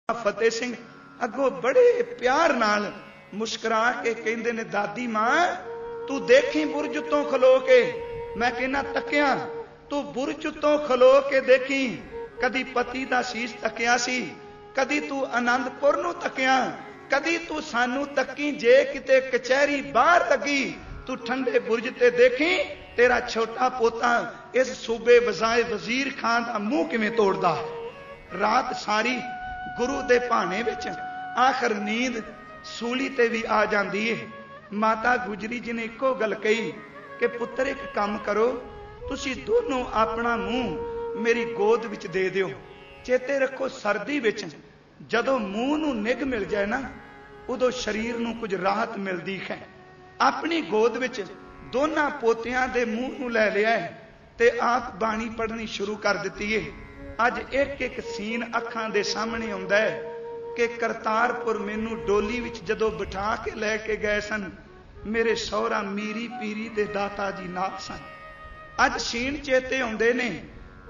फतेह सिंह अगों बड़े प्यार नाल मुस्कुरा के कहंदे ने, दादी मां तू देखी बुरज तो खलो के। मैं कहना तकिया, तू बुरज तो खलो के देखी। कदी पति दा शीश तकिया सी, कदी तू आनंदपुर नूं तकिया, कदी तू सानू तकी। जे किते कचहरी बाहर लगी तू ठंडे बुरज ते देखी, तेरा छोटा पोता इस सूबे वजाए वजीर खान दा मुंह किवें तोड़दा है। रात सारी गुरु दे भाने विच आखिर नींद सूली ते भी आ जाती है। माता गुजरी जी ने इको गल कही कि पुत्र एक काम करो, तुसी दोनों अपना मुंह मेरी गोद विच दे दिओ। चेते रखो सर्दी विच जदों मूंह नूं निग मिल जाए ना, उदों शरीर नूं कुछ राहत मिलदी है। अपनी गोद विच दोनां पोतियां दे मूंह नूं लै लिया है ते आप बाणी पढ़नी शुरू कर दित्ती है। अज एक एक सीन अखां दे सामने आउंदा है कि करतारपुर मैनू डोली विच जदों बिठा के लैके गए सन, मेरे सौहरा मीरी पीरी दे दाता जी नाल सन। अज सीन चेते आउंदे ने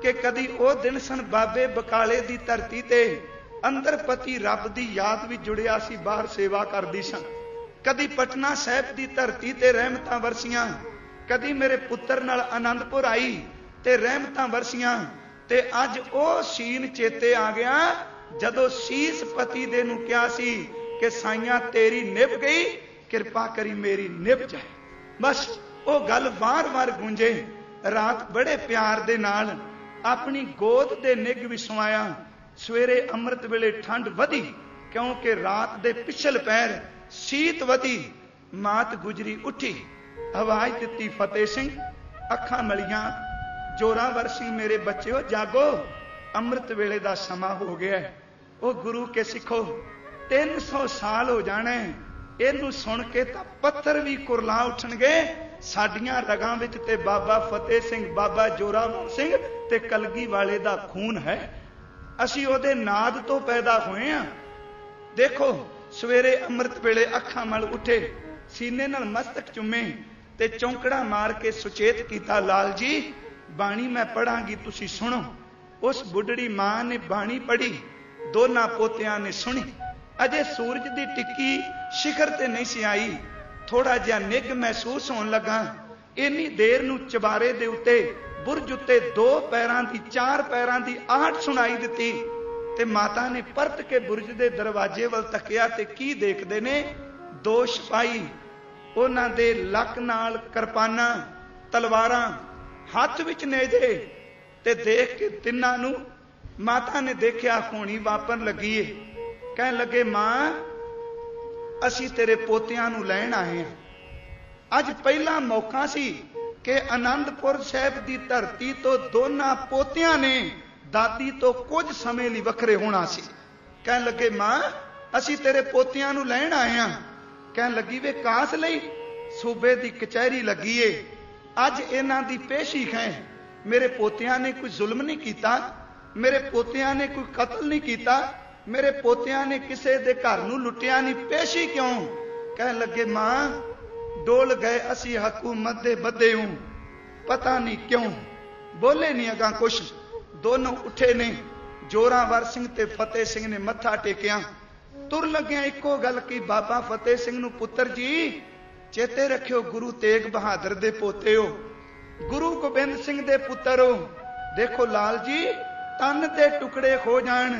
कि कदी ओ दिन सन बाबे बकाले दी धरती ते अंदर पति रब दी याद विच जुड़िया सी, बाहर सेवा करदी सन। कदी पटना साहिब दी धरती ते रहमतां वरसियां, कदी मेरे पुत्र नाल आनंदपुर आई ते रहमतां वरसियां। ते अज ओ सीन चेते आ गया जदों शीस पति दे नूं कहा सी कि साइयां तेरी निभ गई, किरपा करी मेरी निभ जाए। बस ओ गल बार बार गूंजे। रात बड़े प्यार दे नाल अपनी गोद दे निग विसवाया। सवेरे अमृत वेले ठंड वधी, क्योंकि रात दे पिछल पैर शीत वधी। मात गुजरी उठी, आवाज दित्ती, फतेह सिंह अखां मलियां, जोरावर सिंह मेरे बच्चों जागो, अमृत वेले दा समा हो गया। ओ गुरु के सिखो 300 साल हो जाने, इनू सुन के तां पत्थर भी कुरला उठणगे। साडियां रगां विच ते बाबा फतेह सिंह, बाबा जोरावर सिंह ते कलगी वाले दा खून है। असीं ओदे नाद तो पैदा होए हां। देखो सवेरे अमृत वेले अखां मल उठे, सीने नाल मस्तक चुमे ते चौंकड़ा मार के सुचेत कीता, लाल जी बाणी मैं पढ़ांगी, तुसी सुनो। उस बुढ़ड़ी मां ने बाणी पढ़ी, दोनां पोतियां ने सुनी। अजे सूरज दी टिक्की शिखर ते नहीं सी आई, थोड़ा जिहा निग महसूस होण लगा। इन्नी देर नूं चबारे दे उत्ते बुरज उत्ते 2 पैरां दी 4 पैरां दी आहट सुनाई दित्ती ते माता ने परत के बुरज दे दरवाजे वल तकिया ते की देखदे ने, 2 सिपाही उन्हां दे लक नाल किरपानां तलवारां हाथ विच नेजे ते देख के तिन्हां नूं माता ने देखिया होनी वापन लगी है। कहन लगे, मां असीं तेरे पोतियां नूं लैण आए हां। अज पहला मौका सी कि आनंदपुर साहिब दी धरती तो दोनां पोतियां ने दादी तो कुछ समय लई वखरे होना सी। कहन लगे, मां असीं तेरे पोतियां नूं लैण आए हां। कहन लगी, वे कास लई? सूबे दी कचहरी लगी है, अज इन्हां दी पेशी है। मेरे पोतियां ने कोई जुल्म नहीं कीता, मेरे पोतियां ने कोई कतल नहीं कीता, मेरे पोतियां ने किसी दे घर नूं लुटिया नहीं, पेशी क्यों? कहन लगे, मां डोल गए असी हकूमत दे बदे हूं, पता नहीं क्यों बोले नहीं अगा कुछ। दोनों उठे ने, जोरावर सिंह ते फतेह सिंह ने मत्था टेकिया। तुर लग्या इको गल की, बाबा फतेह सिंह नूं, पुत्र जी चेते रखियो गुरु तेग बहादुर दे पोते हो, गुरु गोबिंद सिंह दे पुत्र हो। देखो लाल जी तन दे टुकड़े हो जाण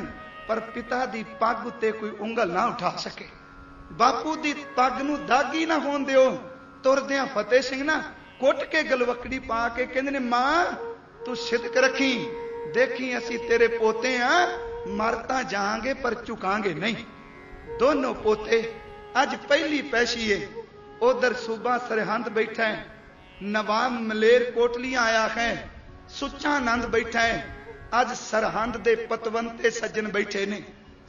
पर पिता दी पग उत्ते कोई उंगल ना उठा सके, बापू दी पग नूं दागी ना होण दिओ। तुरदियां फतेह सिंह ना कुट के गलवकड़ी पा के कहंदे ने, मां तू सिदक रखी, देखी असी तेरे पोते हां, मर तां जांगे पर झुकांगे नहीं। दोनों पोते अज पहली पैशी है। उधर सूबा सरहंद बैठा है, नवाब मलेर कोटलियां आया है, सुच्चा आनंद बैठा है। अज सरहंद दे पतवंते सज्जन बैठे ने,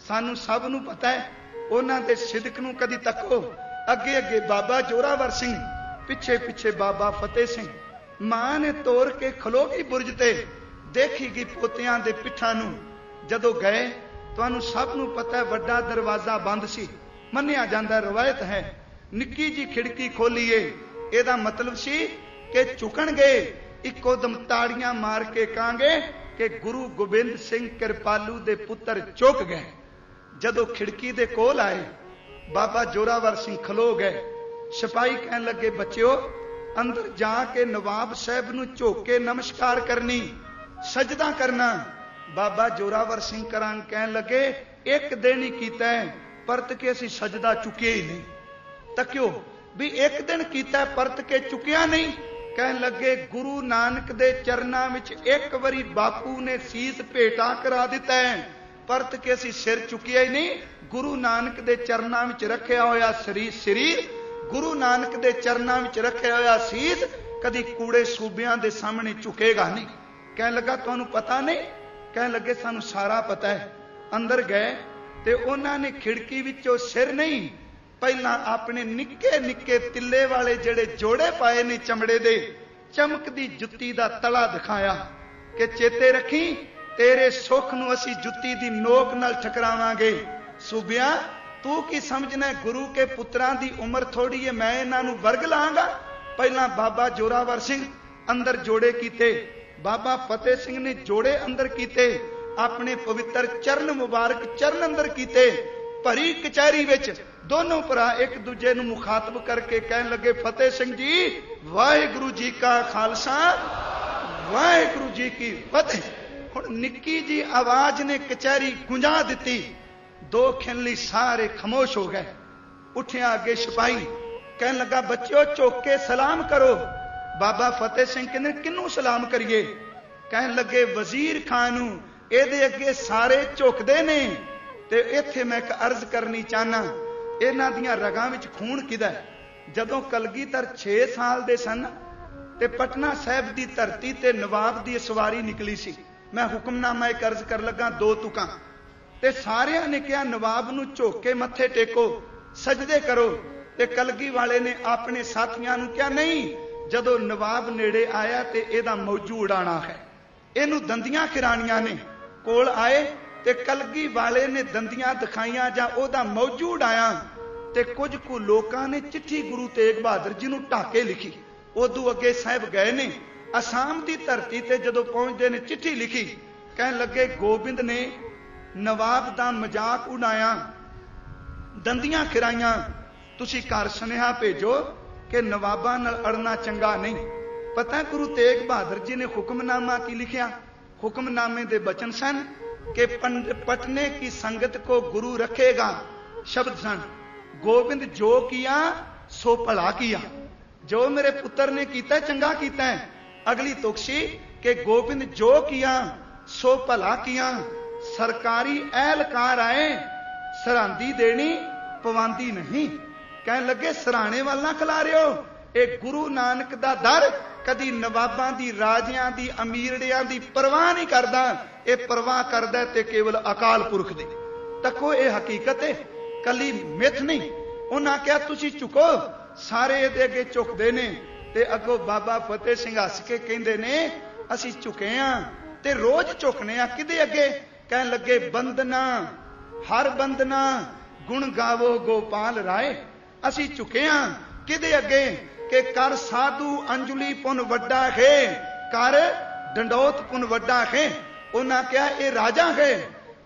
सानू सब नू पता है। उन्हां दे सिदक नू कदी तको, अगे अगे बाबा जोरावर सिंह, पिछे पिछे बाबा फतेह सिंह। मां ने तोड़ के खलो गई बुरज ते, देखी गई पोतियां दे पिठा नू। जदों गए तुहानू सब नू पता है, वड्डा दरवाजा बंद सी, मन्निया जांदा रवायत है। निक्की जी खिड़की खोलीए, एदा मतलब सी कि झुकण गए, इको दम ताड़ियां मार के कहांगे कि गुरु गोबिंद सिंह कृपालू दे पुत्र चुक गए। जदों खिड़की दे कोल आए बाबा जोरावर सिंह खलो गए। सिपाही कहन लगे बच्चों अंदर जाके नवाब साहब नूं झुक के नमस्कार करनी, सजदा करना। बाबा जोरावर सिंह करांग कहन लगे एक दिन ही कीता है, परत के असीं सजदा चुके ही नहीं। तक्यो भी एक दिन कीता परत के चुकिया नहीं। कहन लगे गुरु नानक दे चरनां विच एक बारी बापू ने सीस भेटा करा दिता है, परत के असीं सिर चुकिया ही नहीं। गुरु नानक दे चरनां विच रखिया होया शरीर, गुरु नानक दे चरनां विच रखिया होया सीस कदी कूड़े सूबियां दे सामने झुकेगा नहीं। कहन लगा तुहानूं पता नहीं? कहन लगे सानूं सारा पता है। अंदर गए ते उन्हां ने खिड़की विचों सिर नहीं, पहला अपने निक्के निक्के तिल्ले वाले जेड़े जोड़े पाए ने चमड़े दे, चमकदी जुत्ती दा तला दिखाया कि चेते रखी तेरे सुख नूं असीं जुत्ती दी नोक नाल ठकरावांगे। सूबिया तू की समझना है गुरु के पुत्रां दी उम्र थोड़ी है, मैं इन्हां नूं वर्ग लांगा। पहला बाबा जोरावर सिंह अंदर जोड़े कीते, बाबा फतेह सिंह ने जोड़े अंदर कीते, अपने पवित्र चरण मुबारक चरण अंदर कीते। भरी कचहरी विच दोनों भरा एक दूजे नूं मुखातब करके कहन लगे फतेह सिंह जी वाहिगुरु जी का खालसा वाहिगुरु जी की फतेह। हुण निक्की जी आवाज ने कचहरी गुंजा दिती। दो खिन सारे खामोश हो गए। उठिया अगे सिपाही कहन लगा बच्चों झुक के सलाम करो। बाबा फतेह सिंह कहंदे किनू सलाम करिए? कहन लगे वजीर खान नूं, इहदे अगे सारे झुकदे ने। ते इत्थे मैं एक अर्ज करनी चाहना, इन्हां दियां रगां विच खून किदा? जदों कलगीधर 6 साल दे सन ते पटना साहिब दी धरती ते नवाब दी सवारी निकली सी। मैं हुक्मनामा एक अर्ज कर लगा 2 तुकां ते सारियां ने कहा नवाब नूं झुक के मत्थे टेको, सजदे करो। ते कलगी वाले ने अपने साथियां नूं कहा नहीं, जदों नवाब नेड़े आया ते इहदा मौजू उड़ाना है, इहनूं दंदियां खिराणियां ने। कोल आए ते कलगी वाले ने दंदियां दिखाइयां जां ओहदा मौजू उड़ाया ते कुछ कु लोकां ने चिट्ठी गुरु तेग बहादुर जी नूं ढाके लिखी। उदों अगे साहिब गए ने आसाम की धरती ते जदों पहुंचते ने चिट्ठी लिखी। कहन लगे गोबिंद ने नवाब दा मजाक उड़ाया, दंदियां खिराइयां, तुसीं घर सुनेहा भेजो कि नवाबां नाल अड़ना चंगा नहीं। पता गुरु तेग बहादुर जी ने हुक्मनामा की लिखिया? हुक्मनामे दे बचन सन कि पटने की संगत को गुरु रखेगा। शब्द सन गोबिंद जो किया सो भला किया, जो मेरे पुत्र ने किया चंगा किया है। अगली तुकशी कि गोबिंद जो किया सो भला किया। सरकारी एहलकार आए सरांदी देनी पवांदी नहीं। कहन लगे सराणे वाल ना खिला रहे हो, एक गुरु नानक दा दर कदी नवाबां दी राजियां दी अमीरड़ियां दी परवाह नहीं करदा, ये परवाह करदा ते केवल अकाल पुरख दी। तको ये हकीकत है, कली मिथ नहीं। उन्हां कहा तुसीं झुको, सारे इहदे अगे झुकदे ने ते अगों बाबा फतेह सिंह हस के कहंदे ने असीं झुके हां ते रोज झुकने आ। किदे अगे? कहन लगे बंदना हर बंदना गुण गावो गोपाल राय। असीं झुके हां किदे अगे कि कर साधु अंजुली पुन वड्डा है, कर डंडोत पुन वड्डा है। उन्हां कहा ये राजा है,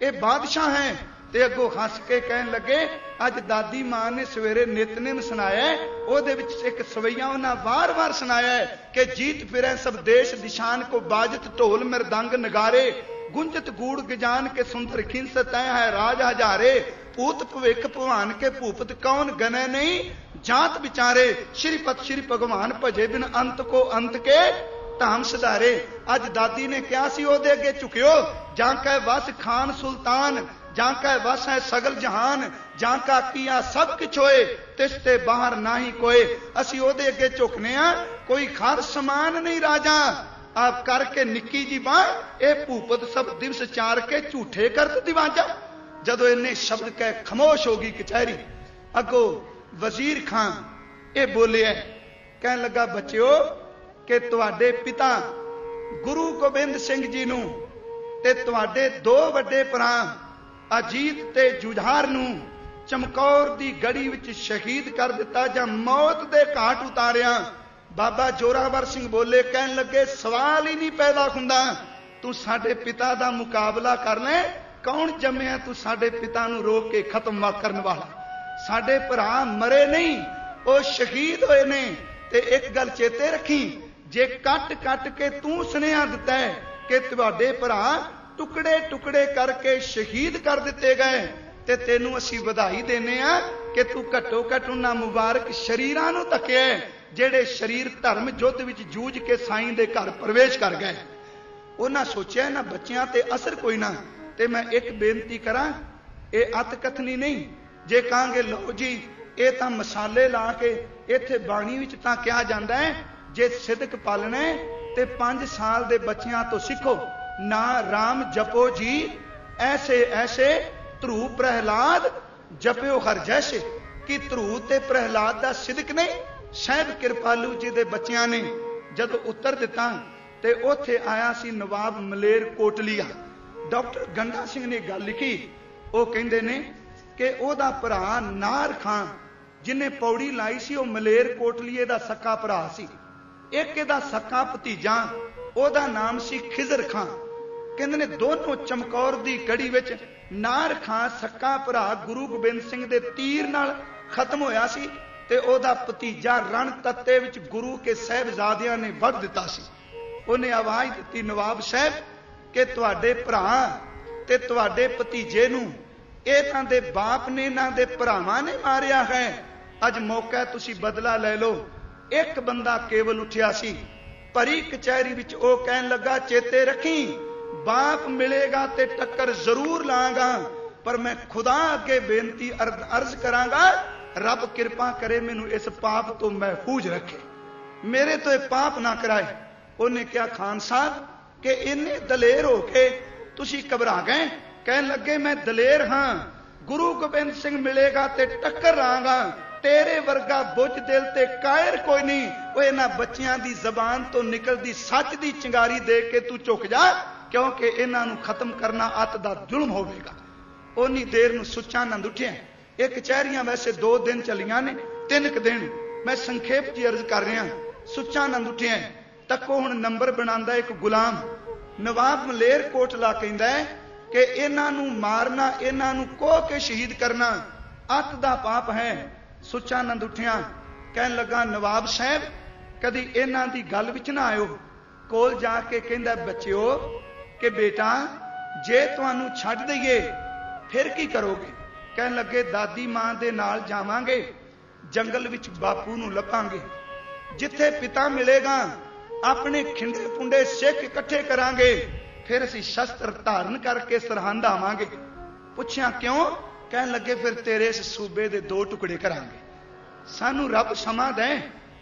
ये बादशाह है। ते अगों हस के कहन लगे अज दादी मां ने सवेरे नितनेम सुनाया, ओहदे विच एक सवैया उन्हां वार-वार सुनाया है कि जीत फिरै सब देश दिशान को बाजत ढोल मृदंग नगारे, गुंजत गूढ़ गजान के सुंदर खिंस तय है राज हजारे। पूत भविख भवान के भूपत कौन गने नहीं, जात विचारे श्रीपत श्री भगवान भजे बिन अंत को अंत के धाम सुधारे। अज दादी ने क्या सी ओहदे अगे झुकियो, जांका वस खान सुल्तान, जांका वस है सगल जहान, जांका किया सब किछ होए तिसते बाहर नाही कोई। असी ओहदे अगे झुकने आ, कोई खार समान नहीं राजा। आप करके निक्की जी बात ए भूपत सब दिवस चार के झूठे करत दिवाजा। जदों इन्ने शब्द कह खामोश हो गई कचहरी। अगो वजीर खान ये बोले, कहन लगा बच्चों कि तुहाडे पिता गुरु गोबिंद सिंह जी नूं ते तुहाडे 2 वड्डे भरा अजीत ते जुझार नूं चमकौर दी गड़ी विच शहीद कर दिता जां मौत दे घाट उतारिया। बाबा जोरावर सिंह बोले, कहन लगे सवाल ही नहीं पैदा हुंदा, तू साडे पिता दा मुकाबला कर ले कौन जम्मिया तू साडे पिता नूं रोक के खत्म करन वाला? साडे भरा मरे नहीं, वो शहीद होए ने। ते एक गल चेते रखी, जे कट कट के तू सुनेहा दिता है कि तुहाडे भरा टुकड़े टुकड़े करके शहीद कर दिते गए, ते तेनू असीं वधाई देने आ कि तू घट्टो घट उन्हां मुबारक शरीरां नूं तकिया जेड़े शरीर धर्म युद्ध विच जूझ के साईं दे घर प्रवेश कर गए। उन्हां सोचिया इन्हां बच्चियां ते असर कोई ना। ते मैं एक बेनती करां, ये अत कथनी नहीं। जे कहांगे लो जी ये तां मसाले ला के इत्थे बाणी विच तां कहा जांदा है, जे सिदक पालना है ते 5 साल दे बच्चियां तो सीखो ना राम जपो जी ऐसे ऐसे ध्रुव प्रहलाद जपियो हर जैसे। कि ध्रुव ते प्रहलाद दा सिदक नहीं, साहिब कृपालू जी दे बच्चियां ने जदों उत्तर दिता ते उत्थे आया सी नवाब मलेर कोटलिया। डॉक्टर गंडा सिंह ने गल लिखी, वो कहंदे ने कि ओदा भरा नार खां जिन्हें पौड़ी लाई सी, वो मलेर कोटलीए दा सक्का भरा सी। एक इहदा सक्का भतीजा, ओदा नाम सी खिजर खां। कहंदे ने दोनों चमकौर दी गढ़ी विच नार खां सक्का भरा गुरु गोबिंद सिंह दे तीर नाल खत्म होया सी, ते ओदा भतीजा रण तत्ते विच गुरु के साहिबजादियां ने वध दिता सी। उन्हें आवाज दिती, नवाब साहब कि तुहाडे भरा ते तुहाडे भतीजे नूं ਇਹ ਤਾਂ ਦੇ बाप ने इन्हां दे भरावां ने मारिया है। अज मौका है तुसी बदला ले लो। एक बंदा केवल उठिया सी भरी कचहरी विच, ओ कहन लगा चेते रखी बाप मिलेगा ते टक्कर जरूर लांगा, पर मैं खुदा अगे बेनती अर्ज करांगा रब कृपा करे मैनू इस पाप तो महफूज रखे, मेरे तो यह पाप ना कराए। उन्हें क्या खान साहब कि इन्ने दलेर हो के तुसी घबरा गए? कहन लगे मैं दलेर हाँ, गुरु गोबिंद सिंह मिलेगा ते टक्कर लांगा, तेरे वर्गा बुझ दिल ते कायर कोई नहीं। वो इन्हां बच्चियां दी जबान तो निकलदी सच दी चिंगारी देख के तू झुक जा, क्योंकि इन्हां नूं खत्म करना अत दा जुल्म होवेगा। उन्नी देर नूं सुच्चा आनंद उठिया। ये कचहरियां वैसे 2 दिन चलियां ने, 3 दिन मैं संखेप जी अर्ज कर रहा। सुच्चा आनंद उठिया तको हुण नंबर बनांदा एक गुलाम। नवाब मलेर कोटला कहंदा है कि इन्हां नूं मारना, इन्हां नूं कोह के शहीद करना अत दा पाप है। सुच्चा आनंद उठिया कहन लगा नवाब साहब कदी इन्हां दी गल विच ना आयो। कोल जाके कहंदा बच्चिओ कि बेटा जे तुहानूं छड्ड दईए फिर की करोगे? कहन लगे दादी मां दे नाल जावांगे, जंगल विच बापू नूं लभांगे, जिथे पिता मिलेगा अपने खिंडे पुंडे सिख इकट्ठे करांगे, फिर असीं शस्त्र धारण करके सरहंद आवांगे। पुछया क्यों? कहन लगे फिर तेरे इस सूबे दे 2 टुकड़े करांगे, सानू रब समा दे,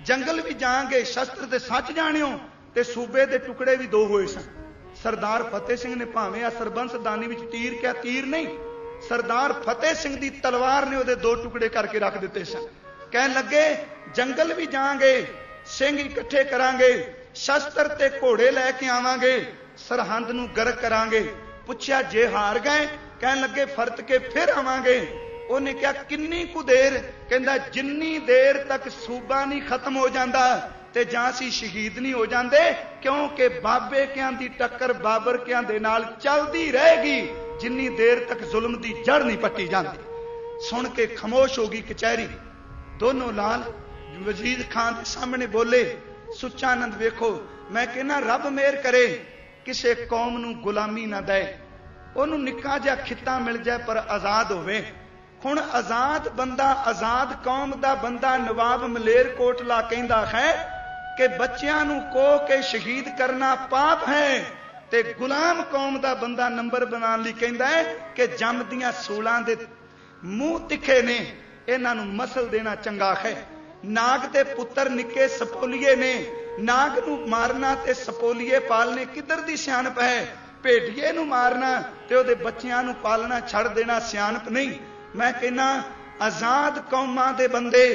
जंगल भी जाएंगे, शस्त्र ते सच जाणियो ते सूबे दे टुकड़े भी 2 होए सन। सरदार फतेह सिंह ने भावें सरबंस दानी विच तीर क्या तीर नहीं, सरदार फतेह सिंह दी तलवार ने उहदे 2 टुकड़े करके रख दिते सन। कहन लगे जंगल भी जाएंगे, सिंह इकट्ठे करांगे, शस्त्र ते घोड़े लैके आवांगे, सरहंद नूं गरक करांगे। पुछया जे हार गए? कहन लगे फरत के फिर आवांगे। उन्हें क्या किन्नी कु देर? कहंदा जिन्नी देर तक सूबा नहीं खत्म हो जाता ते जां सी शहीद नहीं हो जाते, क्योंकि बाबे कियां दी टक्कर बाबर कियां दे नाल चलदी रहेगी जिन्नी देर तक जुल्म दी जड़ नहीं पट्टी जाती। सुन के खामोश हो गई कचहरी। दोनों लाल वजीर खान के सामने बोले सुच्चा आनंद वेखो, मैं कहना रब मेहर करे किसी कौम नूं गुलामी ना दे, उन्हों निक्का जिहा खिता मिल जाए पर आजाद होवे। हुण आजाद बंदा, आजाद कौम दा बंदा नवाब मलेर कोटला कहंदा है कि बच्चियां नूं कोह के शहीद करना पाप है, ते गुलाम कौम दा बंदा नंबर बनाने लई कहंदा है कि जमदियां सूलां दे मूंह तिखे ने, इन्हां नूं मसल देना चंगा है। नाग दे पुत्र निके सपोलीए ने, नाग नूं मारना ते सपोलीए पालने किधर दी सियाणप है? भेड़िए नूं मारना ते उहदे बच्चियां नूं पालना छड़ देना सियाणप नहीं। मैं कहना आजाद कौमां दे बंदे,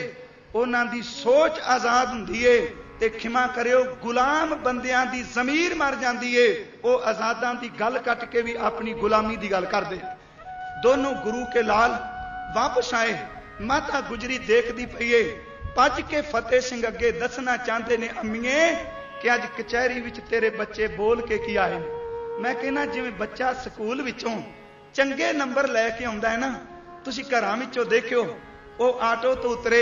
उन्हां दी सोच आजाद हुंदी है ते खिमा करियो गुलाम बंदियां दी जमीर मर जांदी है, वो आजादां दी गल कट के भी अपनी गुलामी दी गल करदे। दोनों गुरु के लाल वापस आए। माता गुजरी देखदी पई है, भज के फतेह सिंह अगे दसना चाहते ने अम्मीए कि अज कचहरी विच तेरे बच्चे बोल के की आए। मैं कहना जिवें बच्चा स्कूल विचों चंगे नंबर लैके आउंदा है ना, तुसीं घरां विचों देखिओ, ਉਹ ਆਟੋ ਤੋਂ ਉਤਰੇ,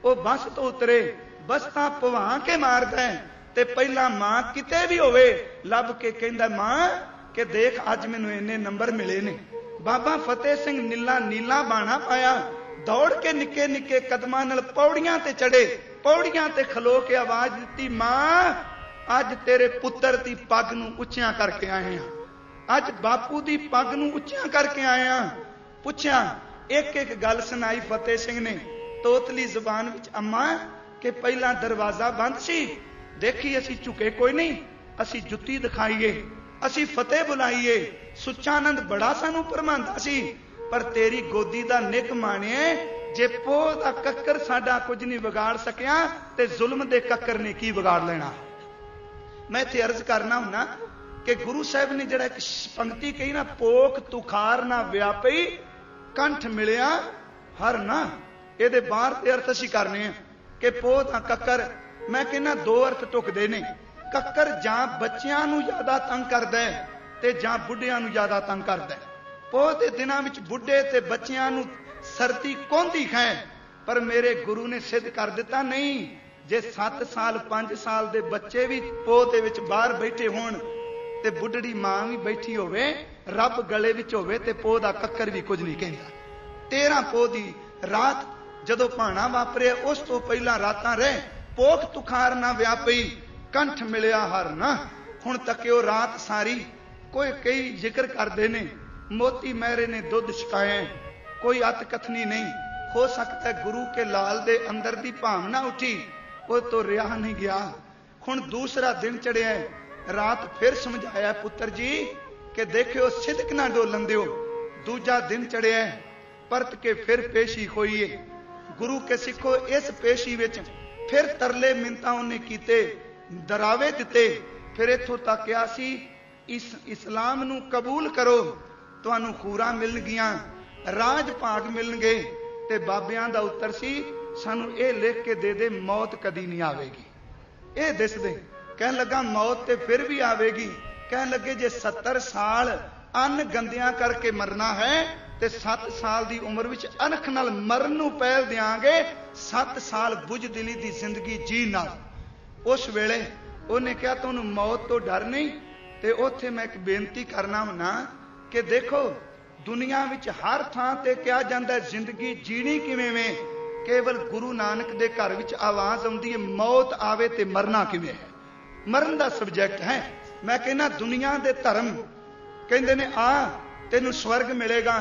ਉਹ ਬੱਸ ਤੋਂ ਉਤਰੇ, ਬੱਸ ਤਾਂ ਭਵਾਂ ਕੇ ਮਾਰਦਾ ਤੇ ਪਹਿਲਾਂ ਮਾਂ ਕਿਤੇ ਵੀ ਹੋਵੇ ਲੱਭ ਕੇ ਕਹਿੰਦਾ ਮਾਂ ਕਿ ਦੇਖ ਅੱਜ ਮੈਨੂੰ ਇੰਨੇ ਨੰਬਰ ਮਿਲੇ ਨੇ। ਬਾਬਾ ਫਤਿਹ ਸਿੰਘ ਨੀਲਾ ਬਾਣਾ ਪਾਇਆ, ਦੌੜ ਕੇ ਨਿੱਕੇ ਨਿੱਕੇ ਕਦਮਾਂ ਨਾਲ ਪੌੜੀਆਂ ਤੇ ਚੜੇ, ਪੌੜੀਆਂ ਤੇ ਖਲੋ ਕੇ ਆਵਾਜ਼ ਦਿੱਤੀ, ਮਾਂ ਅੱਜ ਤੇਰੇ ਪੁੱਤਰ ਦੀ ਪੱਗ ਨੂੰ ਉੱਚਿਆਂ ਕਰਕੇ ਆਏ ਹਾਂ, ਅੱਜ ਬਾਪੂ ਦੀ ਪੱਗ ਨੂੰ ਉੱਚਿਆਂ ਕਰਕੇ ਆਏ ਹਾਂ। ਪੁੱਛਿਆ, एक एक गल सुनाई फतेह सिंह ने तोतली जुबान विच, अम्मा कि पहला दरवाजा बंद सी, देखी असी झुके कोई नहीं, असी जुत्ती दिखाईए, असी फतेह बुलाईए, सुचानंद बड़ा सानू भरमांदा सी, पर तेरी गोदी दा निक माने जे पोह दा कक्कर साडा कुछ नहीं बिगाड़ सकिया ते जुल्म दे कक्कर ने की बिगाड़ लेना। मैं इत्थे अर्ज करना हुन्ना कि गुरु साहब ने जिहड़ा एक पंक्ति कही ना, पोख तुखार ना व्यापी कंठ मिलिया हर ना, ये बाहर के अर्थ असीं करने कि पोह तां कक्कर, मैं कहना दो अर्थ टुकदे ने। कक्कर जां बच्चियां नूं ज्यादा तंग करदा है ते जां बुढ़ियां नूं ज्यादा तंग करदा है। पोह दे दिनां विच बुढ़े ते बच्चियां नूं सर्दी कोंदी खाए, पर मेरे गुरु ने सिद्ध कर दिता नहीं, जे 7 साल 5 साल दे बच्चे भी पोह दे विच बाहर बैठे होण ते बुढ़ड़ी मां भी बैठी होवे, रब गले विच होवे ते पोह दा कक्कर भी कुछ नहीं कहंदा। 13 पोह दी रात जदों भाणा वापरिया, उस तो पहला रातां रह पोख तुखार ना व्यापी, कंठ मिलिया हर ना। हुण तकिओ रात सारी, कोई कई जिक्र करदे ने मोती महरे ने दुध छकाया, कोई अत कथनी नहीं। हो सकता है गुरु के लाल दे अंदर दी भावना उठी, वो तो रिहा नहीं गया। हुण दूसरा दिन चढ़िया, रात फिर समझाया पुत्र जी कि देखियो सिदक ना डोलन दिओ। दूजा दिन चढ़िया, परत के फिर पेशी होई है। गुरु के सिखो इस पेशी विच फिर तरले मिन्नतां उन्हें कीते, डरावे दिते, फिर इत्थों तक क्या सी, इस इस्लाम नूं कबूल करो, तुहानूं खूरां मिलणगियां, राज भाग मिलणगे। ते बाबियां दा उत्तर सी, सानूं ये लिख के दे दे मौत कदी नहीं आवेगी। ये दस दे। कहन लगा मौत ते फिर भी आवेगी। कहन लगे जे 70 साल अन्न गंदियां करके मरना है ते 7 साल दी उम्र विच अनख नाल मरन नूं पहल देंगे, 7 साल बुझदिली दी जिंदगी जी नाल। उस वेले उन्हें कहा तुहानूं मौत तो डर नहीं। ते उत्थे मैं एक बेनती करना हुन्ना कि देखो दुनिया विच हर थां ते कहा जांदा जिंदगी जीनी किवें वे, केवल गुरु नानक दे घर विच आवाज आउंदी है मौत आवे ते मरना किवें है, मरण दा सब्जैक्ट है। मैं कहना दुनिया दे धर्म कहंदे ने आ तेनू स्वर्ग मिलेगा,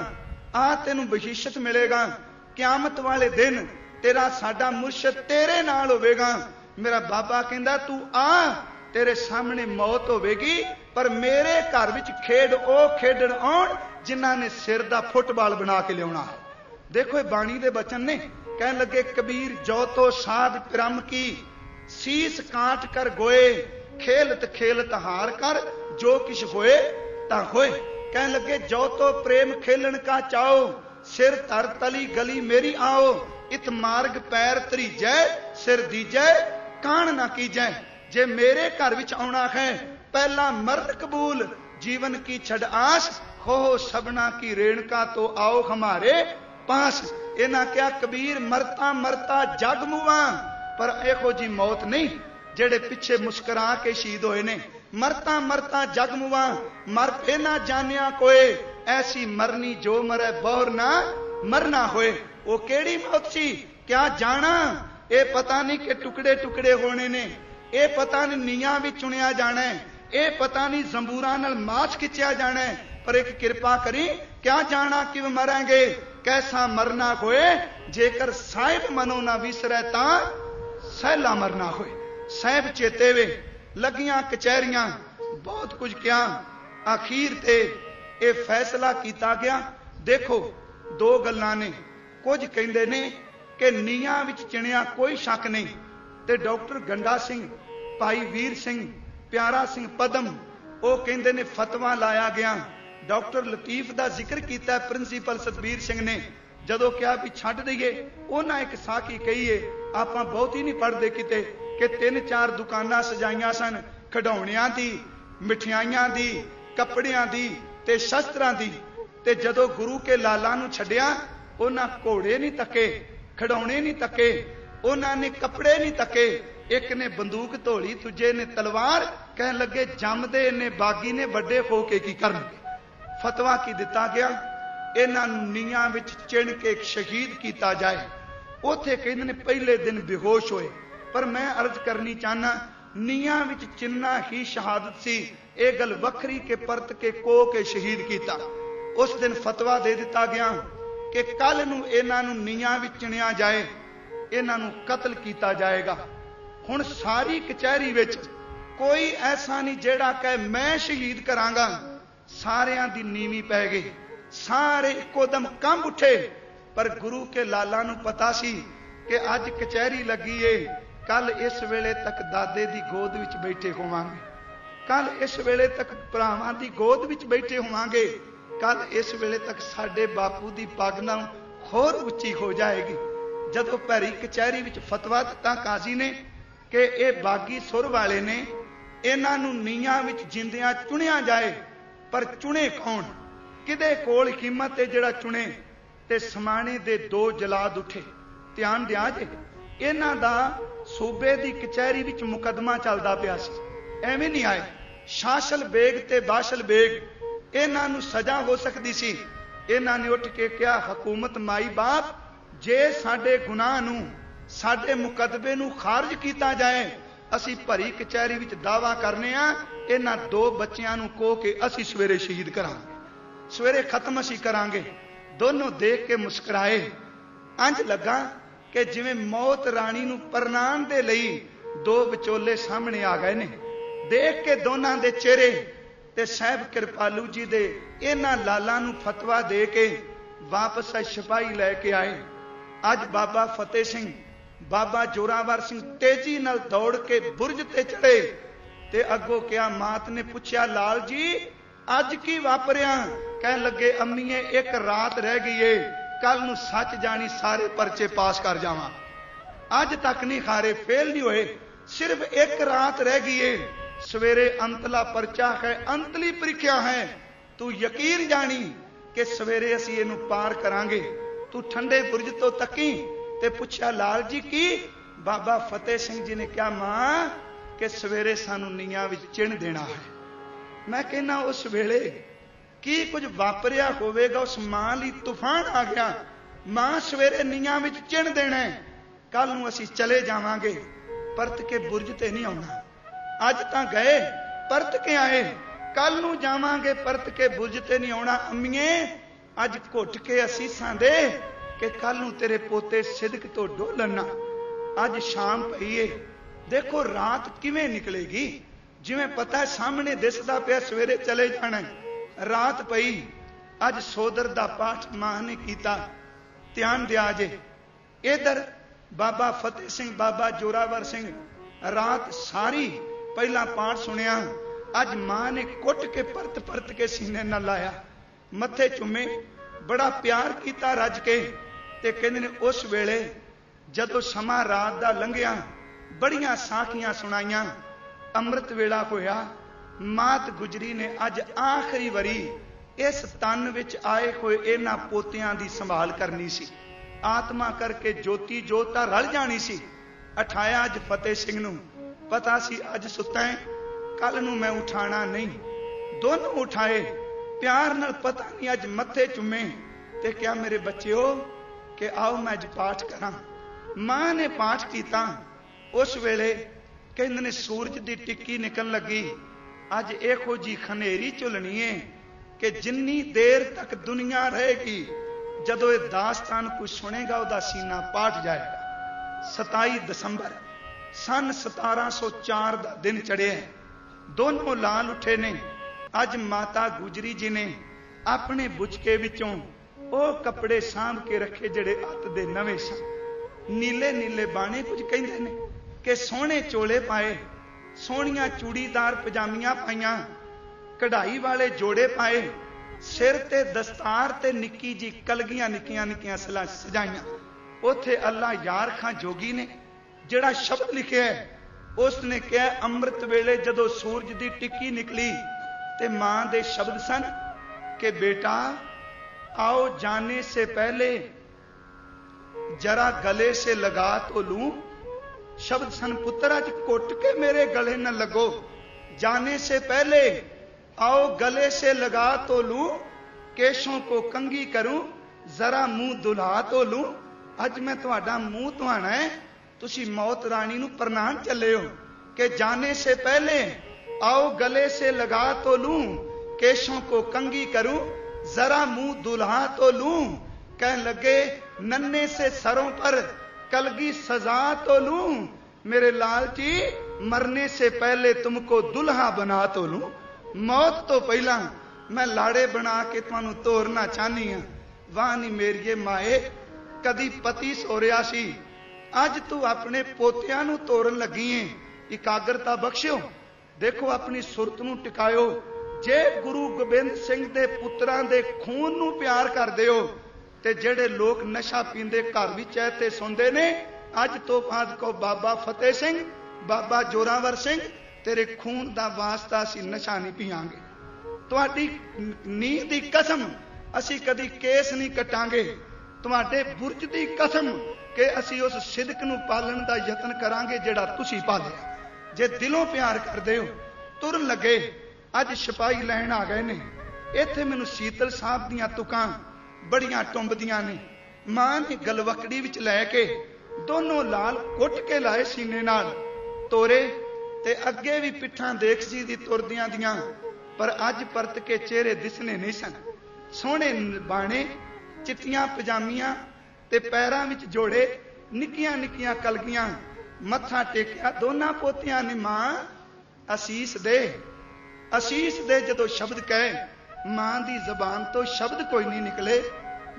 आ तेनू बशीशत मिलेगा, क्यामत वाले दिन तेरा साडा मुर्शद तेरे नाल होवेगा। मेरा बाबा कहंदा तू आ, तेरे सामने मौत होवेगी, पर मेरे घर विच खेड ओ खेडण आउण जिन्हां ने सिर दा फुटबाल बना के लियाउणा है। देखो बाणी दे बचन ने, कहन लगे कबीर जो तो साध क्रम की, शीस काट कर गोए, खेलत खेलत हार कर, जो किश होए ता होए। कहन लगे जो तो प्रेम खेलन का चाओ, सिर तर तली गली मेरी आओ, इत मार्ग पैर तरीजै, सिर दीजै कान ना कीजै। जे मेरे घर विच आउणा है, पहला मरण कबूल, जीवन की छड़ आस, हो सबना की रेणका तो आओ हमारे पास। इन्हां क्या कबीर मरता मरता जग मुआ, पर इहो जी मौत नहीं जेड़े पिछे मुस्करा के शहीद होए ने। मरता मरता जग मुआ, मर फे ना जानिया कोई, ऐसी मरनी जो मरे बोर ना मरना होए। वो केड़ी मौत सी क्या जाना, ये पता नहीं कि टुकड़े टुकड़े होने ने, ये पता नहीं नीयां भी चुनिया जाना है, ये पता नहीं जंबूरां नाल मास खिंचिया जाना है, पर एक कृपा करी क्या जाना कि मरांगे, कैसा मरना होए, जेकर साहिब मनो ना विसरै तां सहला मरना होए। साहिब चेते वे लगियां कचहरियां, बहुत कुछ क्या, आखिर ते ये फैसला किया गया। देखो दो गल्लां ने, कुछ कहंदे ने कि नीयां विच चिणिया कोई शक नहीं, ते डॉक्टर गंडा सिंह, भाई वीर सिंह, प्यारा सिंह पदम, वो कहंदे ने फतवा लाया गया। डॉक्टर लतीफ का जिक्र किया प्रिंसीपल सतबीर सिंह ने, जदों क्या भी छड्ड दईए, उन्हां एक साखी कही है, आपां बहुत ही नहीं पढ़ते किते कि 3-4 दुकानां सजाइयां सन, खिडौणियां दी, मिठाइयां दी, कपड़ियां दी ते शस्त्रां दी। ते जदों गुरु के लाला नूं छड्डिया, उन्हां घोड़े नहीं तके, खिडौणे नहीं तके, उन्हां ने कपड़े नहीं तके। एक ने बंदूक धोली, दूजे ने तलवार। कहन लगे जमदे ने बागी ने वड्डे हो के की करनगे। फतवा की दिता गया, इन्हां नूं नीआं विच चिण के शहीद किया जाए। उथे कहंदे ने पहले दिन बेहोश होए। पर मैं अर्ज करनी चाहना, नीआं विच चिन्ना ही शहादत सी। यह गल वखरी के परत के को के शहीद किया। उस दिन फतवा दे दिता गया कि कल नूं इन्हां नूं नीआं विच चिणिया जाए, इन्हां नूं कतल किया जाएगा। हुण सारी कचहरी विच कोई ऐसा नहीं जेड़ा कहे मैं शहीद करांगा। सारियां दी नीवी पै गई, सारे इकोदम कंब उठे। पर गुरु के लाला नूं पता सी कि अज कचहरी लगी है, कल इस वेले तक दादे दी गोद विच बैठे होवांगे, कल इस वेले तक भरावां दी गोद विच बैठे होवांगे, कल इस वेले तक साडे बापू दी पग नाल होर उच्ची हो जाएगी। जदों भैरी कचहरी विच फतवा दिता काजी ने कि ये बागी सुर वाले ने, इन्हां नूं नीआं विच जिंदियां चुनिया जाए। पर चुने कौन, किदे कोल हिम्मत है जिहड़ा चुने? ते समाणे दे दो जलाद उठे। ध्यान दिया जे, इन्हां दा सूबे दी कचहरी विच मुकदमा चलदा पिया सी। एवें नहीं आए शासल बेग ते बाशल बेग, इन्हां नूं सजा हो सकदी सी। इन्हां ने उठ के कहा, हुकूमत माई बाप, जे साडे गुनाह नूं, साडे मुकदमे नूं खारिज किया जाए, असी भरी कचहरी विच दावा करने आ, इन्हां दो बच्चियां नूं कहो कि असी सवेरे शहीद करांगे, सवेरे खत्म असी करांगे। दोनों देख के मुस्कुराए। अंज लगा कि जिवें मौत राणी नूं प्रणाम दे लई दो विचोले सामने आ गए ने। देख के दोनों दे चेहरे ते साहब कृपालू जी दे इन्हां लालां नूं फतवा दे के वापस सिपाही लैके आए। अज बाबा फतेह सिंह, बाबा जोरावर सिंह तेजी नाल दौड़ के बुरज ते चढ़े ते अगों क्या मात ने पूछया, लाल जी अज की वापरिया? कह लगे, अम्मीए एक रात रह गई है, कल नूं सच जानी सारे परचे पास कर जावां। अज तक नहीं हारे, फेल नहीं होए, सिर्फ एक रात रह गई है। सवेरे अंतला परचा है, अंतली परीक्षा है। तू यकीन जानी कि सवेरे असी इहनूं पार करांगे। तू ठंडे बुरज तो तकी ते पुछया, लाल जी की? बाबा फतेह सिंह जी ने कहा, मां कि सवेरे सानू नीआं विच चिण देना है। मैं कहना उस वेले की कुछ वापरिया होवेगा। उस मां लई तूफान आ गया। मां सवेरे नीआं विच चिण देना है, कल नूं असीं चले जावांगे, परत के बुरज ते नहीं आउणा। अज तां गए, परत के आए, कल नूं जावांगे, परत के बुरज ते नहीं आउणा। अम्मीए अज घुट के असीसां दे कि कल नूं तेरे पोते सिदक तो डोलना। अज शाम पई है, देखो रात किवें निकलेगी। जिवें पता है सामने दिसदा पिया सवेरे चले जाना है, रात पई। अज सोदर दा पाठ मां ने कीता। ध्यान दिया जे, इधर बाबा फतेह सिंह, बाबा जोरावर सिंह रात सारी पहला पाठ सुनिया। अज मां ने कुट के परत परत के सीने न लाया, मथे चुमे, बड़ा प्यार किया रज के। ते कहंदे ने उस वेले जदों समा रात दा लंघिया, बड़ियां साखियां सुनाइयां, अमृत वेला होया। मात गुजरी ने अज आखिरी वरी इस तन विच आए हुए इन्हां पोतियां दी संभाल करनी सी। आत्मा करके ज्योति जोता रल जानी सी। उठाया अज फतेह सिंह नूं, पता सी अज सुता है, कल नूं मैं उठाना नहीं। दोनों उठाए प्यार नाल, पता नहीं अज मथे चुमे ते क्या मेरे बच्चेओ कि आओ मैं अज पाठ करा। मां ने पाठ किया। उस वेले कहंदे ने सूरज दी टिक्की निकल लगी। अज इहो जी खनेरी झुलनी है कि जिन्नी देर तक दुनिया रहेगी, जदों ये दास्तान कोई सुनेगा उहदा सीना पाट जाएगा। 27 दसंबर सन 1704 का दिन चढ़िया। दोनों लाल उठे ने। अज माता गुजरी जी ने अपने बुचके विचों वो कपड़े सांभ के रखे जिहड़े अत दे नवे सन। नीले नीले बाणे, कुछ कहंदे ने कि सोहणे चोले पाए, सोहणियां चूड़ीदार पजामियां पाइयां, कढ़ाई वाले जोड़े पाए, सिर ते दस्तार ते निक्की जी कलगियां निक्कियां निक्कियां सजाइयां। उथे अल्लाह यार खां जोगी ने जिहड़ा शब्द लिखिया है, उसने कहा अमृत वेले जदों सूरज दी टिक्की निकली ते मां दे शब्द सन कि बेटा आओ जाने से पहले जरा गले से लगा तो लूं। शब्द सन पुत्र अज कुट के मेरे गले न लगो। जाने से पहले आओ गले से लगा तो लूं। केशों को कंगी करूं, जरा मुंह दुल्हा तो लूं। अज मैं तुहाडा मुंह धुआना है, तुसी मौत रानी नूं प्रणाम चले हो कि जाने से पहले आओ गले से लगा तो लूं। केशों को कंगी करूं, जरा मुंह दुल्हा तो लूं। कह लगे नन्हे से सरों पर कलगी सजा तो लूं। मेरे लाल जी मरने से पहले तुमको दुल्हा बना तो लूं। मौत तो पहला मैं लाड़े बना के तुहानू तोरना चाहनी हां। वाह नी मेरीए माए, कदी पति सोरिया सी, अज तू अपने पोतियां नू तोरन लगी है। इकाग्रता बख्शियो, देखो अपनी सुरत नू टिकायो। जे गुरु गोबिंद सिंह दे पुत्रां दे खून नू प्यार करदे हो ते जेड़े लोग नशा पींदे घर विच है ते सुनदे ने, अज तो बाद को बाबा फतेह सिंह, बाबा जोरावर सिंह, तेरे खून दा वास्ता असीं नशा नहीं पीआंगे। तुहाडी नींह दी कसम असीं कदी केस नहीं कटांगे। तुहाडे बुरज दी कसम कि असीं उस सिदक नूं पालण दा यतन करांगे जिहड़ा तुसीं पालिया। जे दिलों प्यार करदे हो, तुरन लगे। अज सिपाही लैण आ गए ने। इत्थे मैनूं शीतल साहब दीआं तुकां बड़ियां टुंबदियां ने। मां ने गलवकड़ी विच लै के दोनों लाल कुट के लाए सीने नाल तोरे ते अगे भी पिठां देख सी दी तुरदियां दियां, पर अज परत के चेहरे दिसने नहीं सन। सोहणे बाणे, चिट्टियां पजामियां ते पैरां विच जोड़े, निक्कियां निक्कियां कलगियां। मत्था टेकिया दोनां पोतियां ने। मां असीस दे, असीस दे। जदों शब्द कहे मां दी जबान तो शब्द कोई नहीं निकले,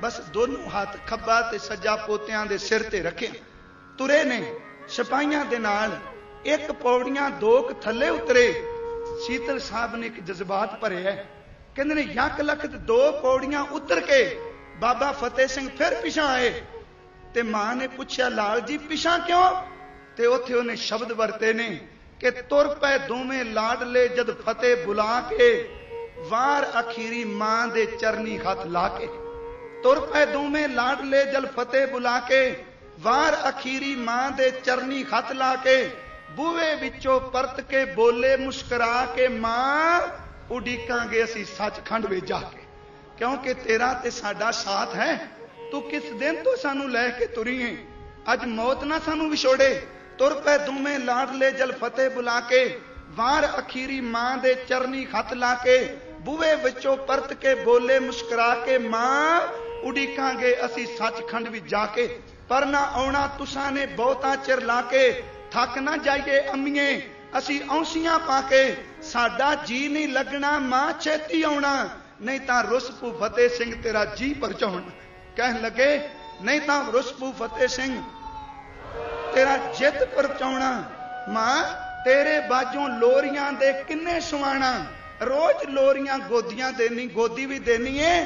बस दोनों हाथ खब्बा ते सज्जा पोतियां दे सिर ते रखे तुरे ने सिपाहियां दे नाल। एक पौड़ियां दो थले उतरे। शीतल साहब ने एक जज्बात भरे है, कहंदे ने यक लख दो पौड़ियां उतर के बाबा फतेह सिंह फिर पिछा आए ते मां ने पूछया लाल जी पिछा क्यों? ते उत्थे उन्हें शब्द वरते ने कि तुर पै दोवें लाडले जद फतेह बुला के, वार अखीरी मां दे चरनी हथ ला के। तुर पै दोवें लाडले जल फतेह बुला के, वार अखीरी मां दे चरनी हथ ला के। बूहे विचों परत के बोले मुस्करा के, मां उडीकांगे असीं सचखंड वे जाके, क्योंकि तेरा ते साडा साथ है। तू किस दिन तो सानू लैके तुरी है, अज मौत ना सानू विछोड़े। तुर पै दोवें लाडले जल फतेह बुला के, वार अखीरी मां दे चरनी हथ ला के। बूहे विचों परत के बोले मुस्करा के, मां उडीकांगे असीं सचखंड भी जाके। पर ना आउणा तुसां ने बहुता चिर ला के, थक ना जाइए अम्मीए असीं औंसियां पाके। साडा जी नहीं लगना मां छेती आउणा, नहीं तां रुसपू फतेह सिंह तेरा जी परचाउणा। कहन लगे नहीं तां रुसपू फतेह सिंह तेरा जित परचाउणा। मां तेरे बाजों लोरियां दे किन्ने सुवाणा। रोज लोरियां गोदियां देनी, गोदी भी देनी है।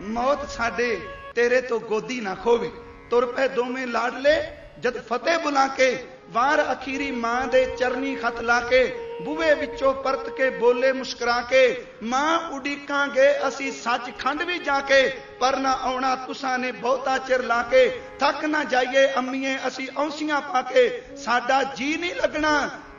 मौत साडे तेरे तो गोदी ना खोवे। तुर पै दोवें लाडले जद फतेह बुला के, वार अखीरी मां दे चरनी हथ ला के। बूहे विचों परत के बोले मुस्करा के, मां उडीकांगे असीं सचखंड भी जाके। पर ना आउणा तुसां ने बहुता चिर ला के, थक ना जाइए अम्मीए असीं औंसियां पाके। साडा जी नहीं लगना,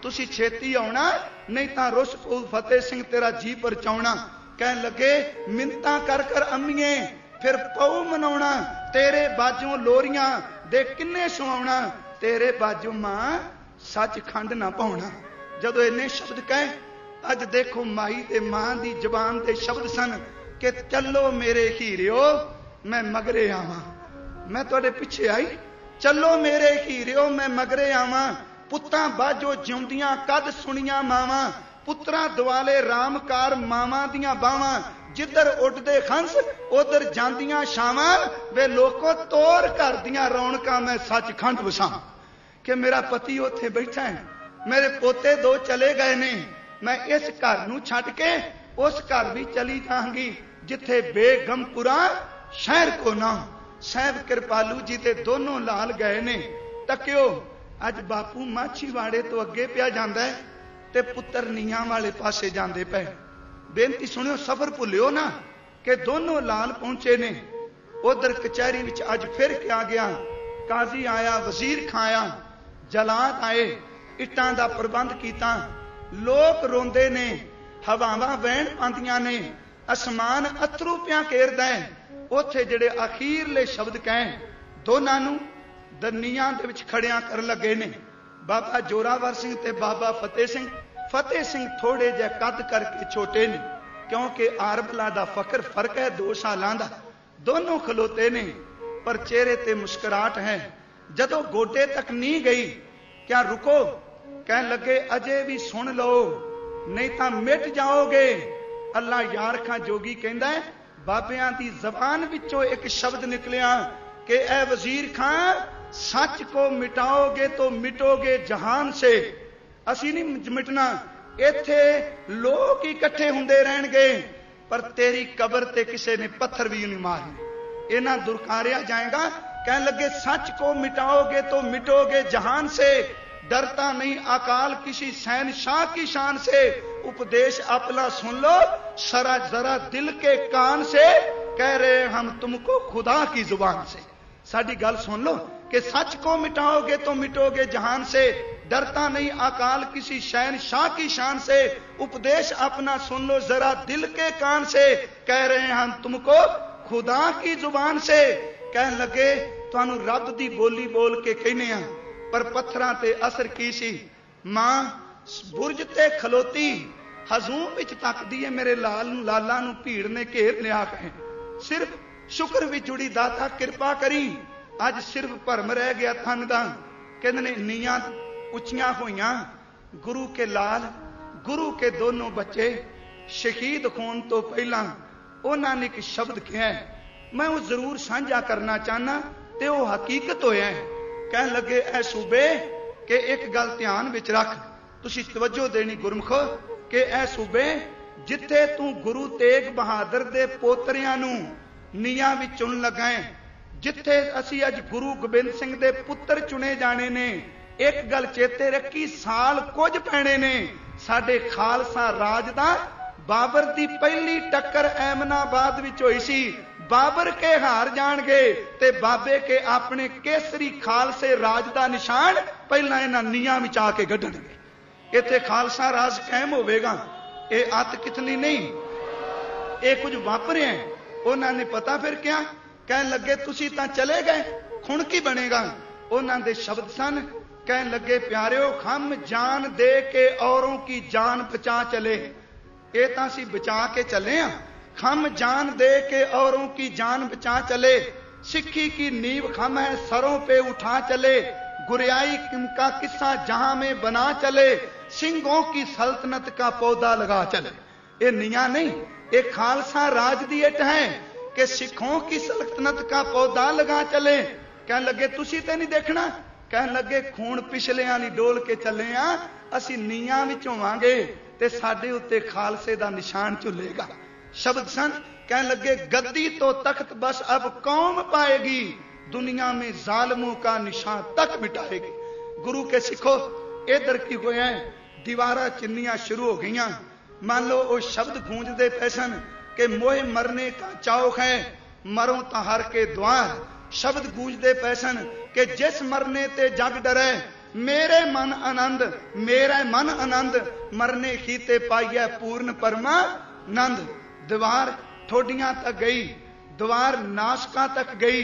तुसीं छेती आउणा, नहीं तां रुस पऊ फतेह सिंह तेरा जी परचाउणा। कहन लगे मिन्नतां कर कर अम्मीए फिर पऊ मनाउणा। तेरे बाजों लोरियां दे किन्ने सुआउणा, तेरे बाजों मां सचखंड ना पाउणा। जदों इन्ने शब्द कहे, अज देखो माई ते मां दी जबान दे शब्द सन कि चलो मेरे हीरियो मैं मगरे आवां। मैं तुहाडे पिछे आई, चलो मेरे हीरियो मैं मगरे आवां। पुत्तां बाजो जिउंदियां कद सुनियां मावां, पुत्तरां दुआले रामकार मावां दियां बावां। जिधर उड़दे खंस उधर जांदियां छावां, वे लोको तोर घर दियां रौनकां मैं सचखंड वसां। कि मेरा पति उत्थे बैठा है, मेरे पोते दो चले गए ने, मैं इस घर नूं छड्ड के उस घर भी चली जाऊंगी जिथे बेगमपुरा शहर को ना। साहब कृपालू जी ते दोनों लाल गए ने। तकियो अज बापू माछीवाड़े तो अगे पिया जांदा है ते पुत्र नीआं वाले पासे जांदे पे। बेनती सुनियो, सफर भुलियो ना कि दोनों लाल पहुंचे ने। उधर कचहरी विच अज फिर क्या गया, काजी आया, वजीर खां आया, जलाद आए, इट्टां दा प्रबंध कीता, लोग रोंदे ने, हवावां वहण पांदियां ने, आसमान अथरू पिया घेरदा है। उत्थे जिहड़े अखीरले शब्द कहे दोनां नूं दरनियां दे विच खड़ियां कर लगे ने बाबा जोरावर सिंह ते बाबा फतेह सिंह। फतेह सिंह थोड़े जे कद करके छोटे ने, क्योंकि आरबला दा फर्क है 2 सालां दा। दोनों खलोते ने पर चेहरे ते मुस्कुराहट है। जदों गोडे तक नी गई, क्या रुको, कहन लगे अजे भी सुन लो नहीं तां मिट जाओगे। अल्लाह यार खां जोगी कहंदा है, बाबियां दी जबान विचों एक शब्द निकलिया कि ए वजीर खां, सच को मिटाओगे तो मिटोगे जहान से। असी नहीं मिटना, इत्थे लोग ही इकट्ठे हुंदे रहणगे पर तेरी कबर ते किसी ने पत्थर भी नहीं मारने, इन्हां दुरकारिया जाएगा। कहने लगे सच को मिटाओगे तो मिटोगे जहान से, डरता नहीं अकाल किसी शहनशाह की शान से। उपदेश अपना सुन लो सरा जरा दिल के कान से, कह रहे हम तुमको खुदा की जुबान से। साडी गल सुन लो कि सच को मिटाओगे तो मिटोगे जहान से, डरता नहीं अकाल किसी शहनशाह की शान से। उपदेश अपना सुन लो जरा दिल के कान से, कह रहे हम तुमको खुदा की जुबान से। कहन लगे तुहानू रब दी बोली बोल के कहने आ, पर पत्थरां ते असर की सी। मां बुरज ते खलोती हजूम विच तकदी है, मेरे लाला नू भीड़ ने घेर लिया है। सिर्फ शुक्र भी जुड़ी दाता कृपा करी, अज सिर्फ भरम रह गया थन दा। कहंदे ने नीयां उचियां होइयां, गुरु के लाल गुरु के दोनों बच्चे शहीद होने तो पहला उन्होंने एक शब्द कहा, मैं वो जरूर साझा करना चाहना ते वो हकीकत होया है। कहन लगे ऐ सूबे के एक गल ध्यान विच रख, तुसी तवज्जो देनी गुरमुखो, कि ऐ सूबे जिथे तू गुरु तेग बहादुर दे पोतरियां नू नीयां विच चुन लगा है, जिथे असी अज गुरु गोबिंद सिंह दे पुत्र चुने जाने ने, एक गल चेते रखी साल कुछ पैने ने। साडे खालसा राज दा बाबर दी पहली टक्कर एमनाबाद विच होई सी, बाबर के हार जाणगे ते बाबे के अपने केसरी खालसे राज दा निशान पहला इन्हां नीयां विच आके गड्ढणगे। इत्थे खालसा राज कायम होवेगा। ये अत कितनी नहीं, ये कुछ वापरिया है। उन्होंने पता फिर क्या, कहन लगे तुसी तां चले गए, खुण की बनेगा। उन्हां दे शब्द सन, कहन लगे प्यारिओ हम जान दे के औरों की जान बचा चले। ये तां असीं बचा के चले आ, हम जान दे के औरों की जान बचा चले। सिक्खी की नींव खम है सरों पे उठा चले, गुरियाई का किस्सा जहां में बना चले, सिंहों की सल्तनत का पौधा लगा चले। ये निया नहीं, ये खालसा राज दी इट है कि सिखों की सल्तनत का पौधा लगा चले। कहन लगे तुसी ते नहीं देखना, कहन लगे खून पिछलियां नहीं डोल के चले आ, असी नीयां विच होवांगे ते साडे उत्ते खालसे दा निशान झुलेगा। शब्द सन, कहन लगे गद्दी तो तख्त बस अब कौम पाएगी, दुनिया में जालिमों का निशान तक मिटाएगी। गुरु के सिखो इधर की होया है, दीवारा चिन्नियां शुरू हो गई। मान लो वो शब्द गूंजते पैसन के मोहे मरने का चौक है, मरो तो हर के द्वार। शब्द गूंजते पैसन के जिस मरने ते जग डरे, मेरे मन आनंद मेरा मन आनंद, मरने ही ते पाइया पूर्ण परमानंद। दीवार ठोडियां तक गई, दीवार नासका तक गई,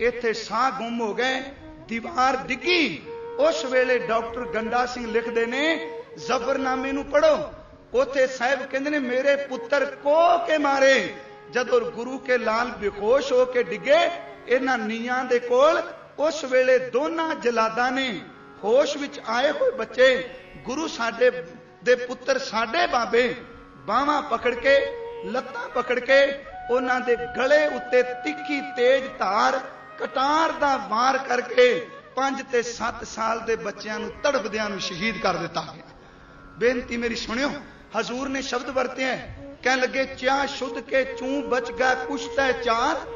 इत्थे साह गुम हो गए, दीवार डिगी। उस वेले डॉक्टर गंडा सिंह लिखते ने, जफरनामे नू पढ़ो, उथे साहब कहते ने मेरे पुत्र को के मारे। जदों गुरु के लाल बेहोश हो के डिगे इन्हां नीयां दे कोल, उस वेले दोनों जलादा ने होश विच आए हुए बच्चे, गुरु साडे दे पुत्र साडे बाबे, बावां पकड़ के लत्तां पकड़ के उन्हां दे गले उत्ते तिखी तेज धार कटार दा वार करके 5 ते 7 साल दे बच्चों नूं तड़पदियां नूं शहीद कर दिता गया। बेनती मेरी सुनियो, हजूर ने शब्द वरते हैं, कह लगे च्या शुद्ध के चू बच गया कुछ तै चार।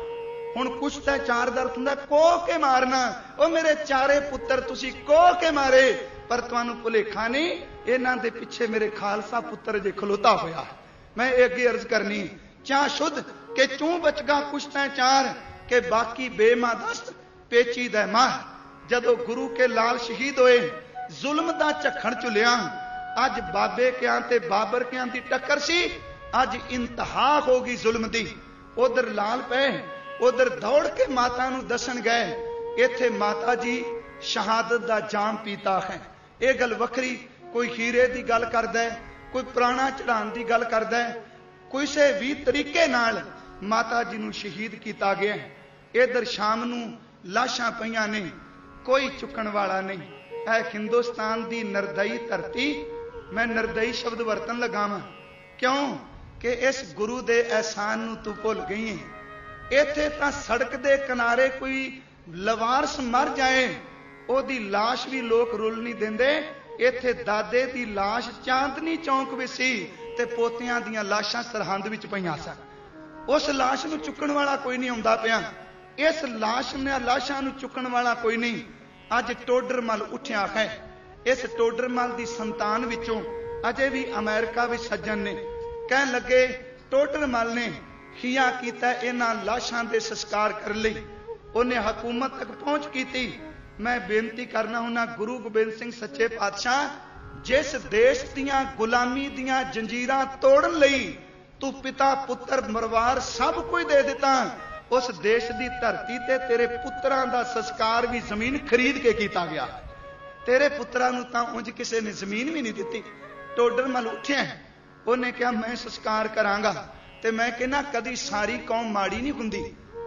हुण कुछ तै चार दा अर्थ हुंदा को के मारना। ओ मेरे चारे पुत्र तुसी को के मारे, पर तुहानूं भुलेखा नहीं, इन्हां दे पिछे मेरे खालसा पुत्र जे खलोता होया। मैं अगे अर्ज करनी, च्या शुद्ध के चू बच गया कुछ तै चार, कि बाकी बेमादस्त पेचीदा माह। जदों गुरु के लाल शहीद होए, जुल्म दा झखड़ चुलिया। अज बाबे क्या ते बाबर क्या दी टक्कर सी, अज इंतहा हो गई जुल्म दी। उधर लाल पे, उधर दौड़ के माता नूं दसन गए, इत्थे माता जी शहादत दा जाम पीता है। यह गल वखरी, कोई हीरे की गल करदा है, कोई पुराना चढ़ाण की गल करदा है, किसी भी तरीके नाल माता जी नूं शहीद किया गया। इधर शाम नूं लाशां पईयां ने, कोई चुकण वाला नहीं। है हिंदुस्तान की निर्दयी धरती। मैं निर्दयी शब्द वरतन लगा वां, क्यों कि इस गुरु के एहसान नूं तू भुल गई है। इत्थे तां सड़क के किनारे कोई लवारस मर जाए, ओदी लाश भी लोग रुल नहीं देंदे। इत्थे दादे दी लाश चांदनी चौंक विच सी ते पोतियां दीयां लाशां सरहंद विच पईयां सन। उस लाश नूं चुकण वाला कोई नहीं आउंदा पिया। इस लाशां नूं चुकण वाला कोई नहीं। अज टोडरमल उठिया है। इस टोडरमल की संतान विचों अजे भी अमेरिका विच सज्जन ने कहन लगे, टोडरमल ने खिया कीता इन्हां लाशां दे संस्कार कर लई। उन्हें हुकूमत तक पहुंच की। मैं बेनती करना हुना, गुरु गोबिंद सिंह सच्चे पातशाह, जिस देश दियां गुलामी दियां जंजीरां तोड़न लई तू पिता पुत्र मरवार सब कुछ दे दिता, उस देश की धरती ते तेरे पुत्रां दा संस्कार भी जमीन खरीद के किया गया। तेरे पुत्रां नूं तां उंज किसी ने जमीन भी नहीं दी। टोडरमल उठिया, उन्हें कहा मैं संस्कार करांगा। ते मैं कहना कदी सारी कौम माड़ी नहीं हुंदी।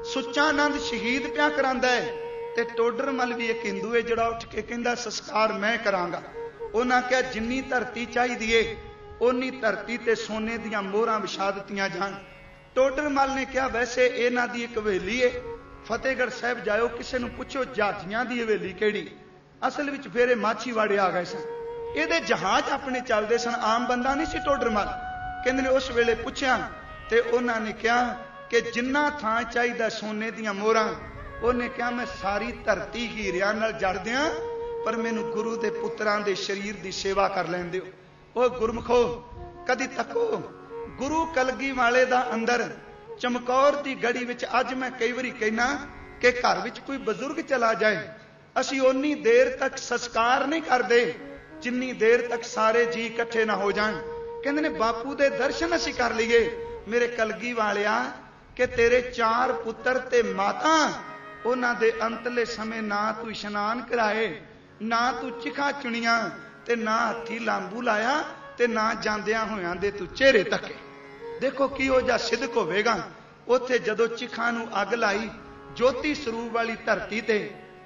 सुच्चा आनंद शहीद पिया करांदा है, ते टोडरमल भी एक हिंदू है जिहड़ा उठ के कहंदा संस्कार मैं करांगा। उन्हां कहा जिन्नी धरती चाहिए उन्नी धरती ते सोने दियां मोहरां विछा दित्तियां जाण। टोडरमल ने कहा वैसे इन्हां दी एक हवेली है, फतेहगढ़ साहब जाओ, किसी नूं पुछो जहाजियां दी हवेली किहड़ी। असल विच फेरे माछीवाड़े आ गए सन, इहदे जहाज अपने चलदे सन, आम बंदा नहीं सी टोडरमल। कहंदे ने उस वेले पुछया ते उन्हां ने कहा कि जिन्ना थां चाहिदा सोने दियां मोहरां। उन्हें कहा मैं सारी धरती हीरियां नाल जड़ दियां, पर मैनू गुरु दे पुत्रां दे शरीर दी सेवा कर लैण दिओ। ओ गुरमुखो कदी तको गुरु कलगी वाले दा अंदर चमकौर दी गड़ी विच अज मैं कई बारी कहना कि घर विच कोई बजुर्ग चला जाए, असी उन्नी देर तक संस्कार नहीं करते जिन्नी देर तक सारे जी इकट्ठे ना हो जान। कहंदे ने बापू दे दर्शन असी कर लीए। मेरे कलगी वालिया कि तेरे 4 पुत्र ते माता, उन्हां दे अंतले समय ना तू इशनान कराए, ना तू चिखा चुनिया, ते ना हथी लांबू लाया, ते ना जांदियां होयां दे तू चेहरे तके। देखो की हो जा सिदक होवेगा। उत्थे जदों चिखा नूं अग लाई ज्योति स्वरूप वाली धरती ते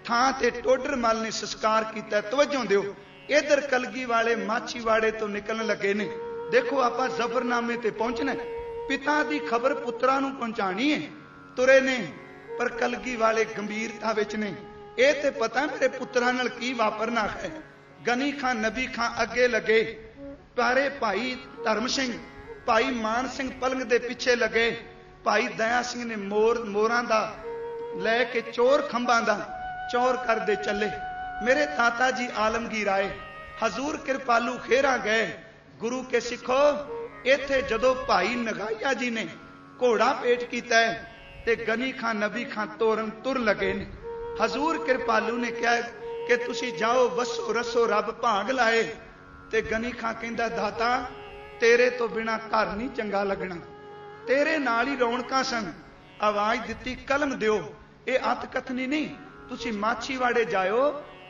थां ते टोडरमल ने संस्कार किया। तवज्जो दिओ, इधर कलगी वाले माछीवाड़े तो निकलने लगे ने। देखो आपां जफरनामे ते पहुंचना, पिता दी खबर पुत्रां नूं पहुंचानी है। तुरे ने पर कलगी वाले गंभीरता विच ने। ये ते पता मेरे पुत्रां नाल की वापरना है। गनी खां नबी खां अगे लगे, प्यारे भाई धर्म सिंह भाई मान सिंह पलंग दे पिछे लगे, भाई दया सिंह ने मोरां दा लैके चोर खंभां दा चौर करदे चले। मेरे ताता जी आलमगीर आए, हजूर कृपालू खेरा गए। गुरु के सिखो इत्थे जदों भाई नगाइया जी ने घोड़ा पेट कीता है ते गनी खां नबी खां तोरन तुर लगे ने। हजूर कृपालू ने कहा कि तुसी जाओ वसो रसो रब भाग लाए। ते गनी खां कहंदा दाता तेरे तो बिना घर नहीं चंगा लगना, तेरे नाल ही रौनकां सन। आवाज दिती कलम दिओ। ये अत कथनी नहीं, तुसी माछीवाड़े जाओ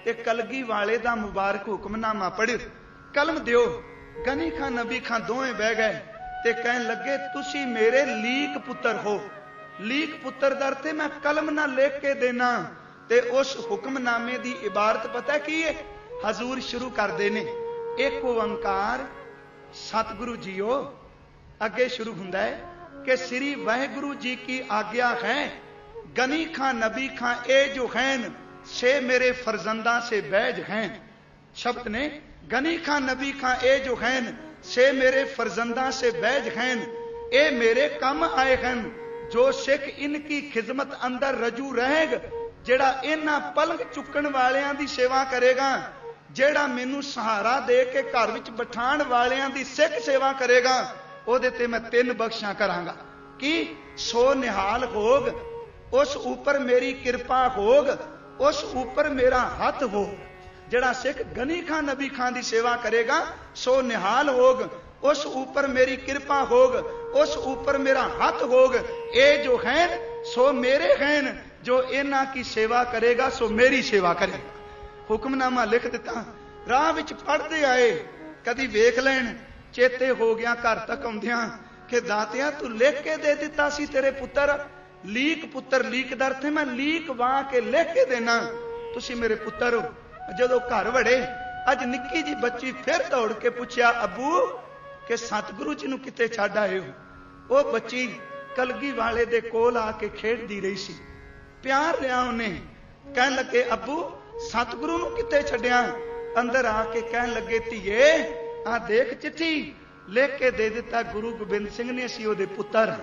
ते कलगी वाले दा मुबारक हुक्मनामा पढ़ियो, कलम दिओ। गनी खां नबी खां दोवें बह गए ते कहन लगे तुसी मेरे लीक पुत्र हो। लीक पुत्र दर ते मैं कलम ना लिख के देना। ते उस हुक्मनामे दी इबारत पता की है? हजूर शुरू करदे ने एक ओंकार सतगुरु जीओ। अगे शुरू हुंदा है कि श्री वाहिगुरु जी की आज्ञा है, गनी खां नबी खां ए जो हैं से मेरे फरजंदा से बैज हैं। शब्द ने गनी खां नबी खां ए जो हैं से मेरे फरजंदा से बैज हैं। ए मेरे कम आए हैं, जो सिख इनकी खिदमत अंदर रजू रहेगा, जेड़ा इन्हां पलंग चुकण वालियां दी सेवा करेगा, जेड़ा मैनू सहारा दे के घर विच बिठाण वालियां दी सिख सेवा करेगा, ओदे ते मैं 3 बख्शां करांगा। कि सो निहाल होग उस ऊपर मेरी कृपा होग, उस ऊपर मेरा हथ हो। जड़ा सिख गनी खां नबी खां की सेवा करेगा सो निहाल होग, उस ऊपर मेरी कृपा होग, उस ऊपर मेरा हथ होग। ये जो हैं सो मेरे हैं, जो इन्हां की सेवा करेगा सो मेरी सेवा करेगा। हुक्मनामा लिख दिता। राह विच पढ़ते आए, कदी वेख लैन, चेते हो गया घर तक आउंदियां कि दातिया तू लिख के दे दिता सी तेरे पुत्र, लीक पुत्र लीक दर थे, मैं लीक वाह के लिख के देना, तुसी मेरे पुत्र हो। जदों घर वड़े, अज निक्की जी बच्ची फिर दौड़ के पूछया, अबू कि सतगुरु जी नूं किते छड्ड आए हो? वो बच्ची कलगी वाले दे कोल आके खेडदी रही सी, प्यार लिया उन्हें, कहन लगे अबू सतगुरु नूं किते छड्डिया? अंदर आके कहन लगे, धीए आ देख चिट्ठी लिख के दे दिता गुरु गोबिंद सिंह ने, असीं ओहदे पुत्तर।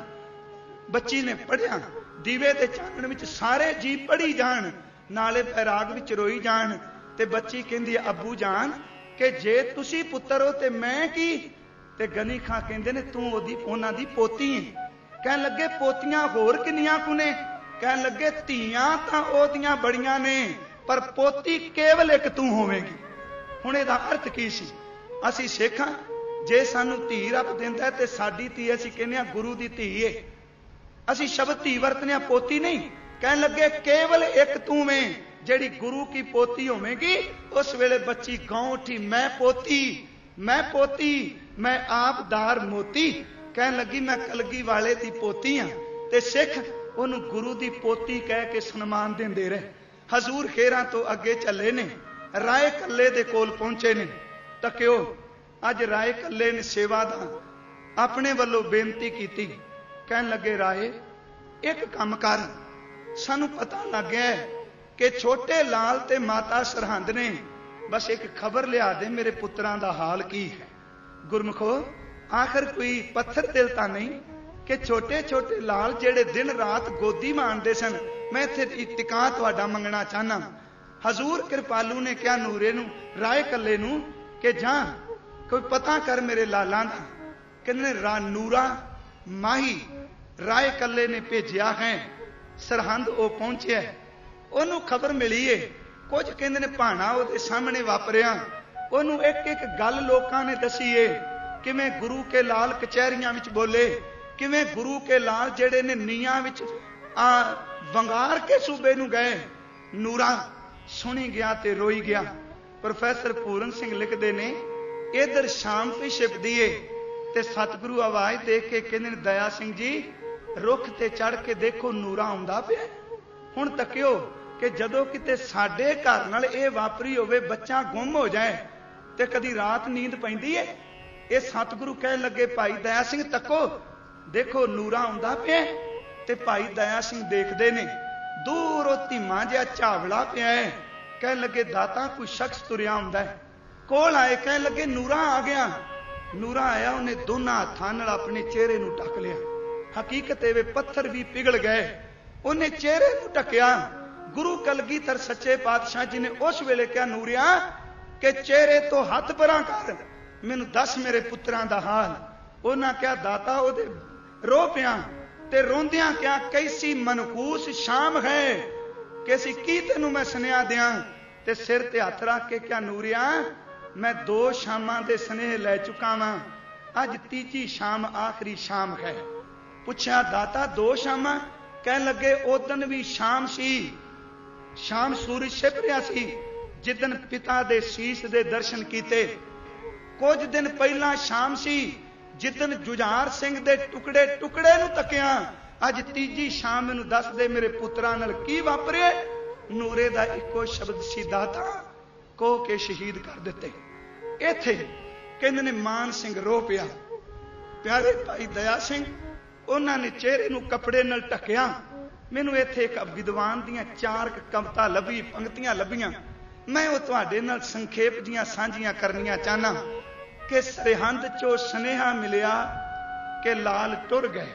बच्ची ने पढ़िया, दीवे दे चानण विच सारे जी पढ़ी जान, नाले बैराग विच रोई जान। ते बच्ची कहंदी अबू जान कि जे तुसी पुत्तर हो ते मैं की? ते गनी खां कहंदे ने तू ओदी उन्हां दी पोती है। कहन लगे पोतियां होर किन्नियां कु ने? कहन लगे धीआं तां ओदियां बड़ियां ने, पर पोती केवल एक तू होवेगी। हुण इहदा अर्थ की सी? असीं सिख हां, जे सानू धी रब दिंदा ते साडी धी असीं कहने आ गुरु दी धी है, असीं शब्द धी वरतने पोती नहीं। कहन लगे केवल एक तू में जेड़ी गुरु की पोती होवेगी। उस वेले बच्ची गांव उठी, मैं पोती, मैं पोती, मैं आप दार मोती। कहन लगी मैं कलगी वाले दी पोती हां। ते सिख ओनू गुरु दी पोती कह के सन्मान देंदे रहे। हजूर खेरां तो अगे चले ने, राय कल्ले दे कोल पहुंचे ने। तकियो अज राय कल्ले ने सेवा दा अपने वल्लों बेनती कीती। कहन लगे राय एक काम कर, सानू पता लग गया कि छोटे लाल ते माता सरहंद ने, बस एक खबर लिया दे मेरे पुत्रां दा हाल की है। गुरमुखो आखिर कोई पत्थर दिल तां नहीं कि छोटे छोटे लाल जेड़े दिन रात गोदी माणदे सन। मैं इत्थे इत्तिका तुहाडा मंगना चाहना। हजूर कृपालू ने कहा नूरे नू, राय कल्ले नू कि जा कोई पता कर मेरे लालां दा। कहंदे रा नूरा माही राय कल्ले ने भेजिया है, सरहंद वो पहुंचे, ओनू खबर मिली है। कुछ कहंदे ने भाना ओदे सामने वापरिया, ओनू एक एक गल लोकां ने दसी है, किवें गुरु के लाल कचहरियां विच बोले, किवें गुरु के लाल जेड़े ने नीयां विच वंगार के सूबे नू गए। नूरा सुनी गया ते रोई गया। प्रोफैसर पूरन सिंह लिखते ने इधर शाम पे छिपदी है ते सतगुरु आवाज दे के कहंदे ने दया सिंह जी रुख ते चढ़ के देखो नूरा आउंदा पिया। हुण तकियो कि जदों किते साडे घर नाल इह वापरी होवे, बच्चा गुम हो जाए ते कदी रात नींद पैंदी है। ये सतगुरु कहन लगे भाई दया सिंह तको देखो नूरा आउंदा पिया। ते भाई दया सिंह देखदे ने दूरों धीमा जिहा झावला पिया है। कहन लगे दाता कोई शख्स तुरिया आउंदा है। कोल आए कहन लगे नूरा आ गया। नूरा आया, उन्हें दोनों हाथां नाल अपने चेहरे नूं ढक लिया। हकीकत वे पत्थर भी पिघल गए। उन्हें चेहरे नूं ढकिया। गुरु कलगीधर सच्चे पातशाह जी ने उस वेले कहा नूरिया कि चेहरे तो हथ परां कर, मैनूं दस मेरे पुत्रां दा हाल। उन्हां कहा दाता ओदे रो पिया ते रोंदियां क्या कैसी मनकूस शाम है कि असीं की तैनूं मैं सुनिया दियां। ते सिर ते हथ रख के क्या नूरिया मैं 2 शामां दे स्नेह लै चुका वां, अज तीजी शाम आखिरी शाम है। पुछया दाता 2 शामां? कहन लगे उदन भी शाम सी, शाम सूरज छिप रहा सी जिदन पिता दे शीश दे दर्शन कीते। कुछ दिन पहला शाम सी जिदन जुझार सिंह दे टुकड़े टुकड़े नूं तकिया। अज तीजी शाम मैनूं दस दे मेरे पुत्रां नाल की वापरे। नूरे दा इको शब्द सी दाता को के शहीद कर दिते। इत्थे कहंदे ने मान सिंह रो पिया। प्यारे भाई दया सिंह उन्होंने चेहरे नूं कपड़े नाल ढकिया। मैनूं इत्थे एक विद्वान दियां 4 कविता लभी, पंक्तियां लभियां, मैं वो तुहाडे नाल संखेप दियां सांझियां करनियां चाहना कि सरहंद चो सुनेहा मिलिया कि लाल टुर गए।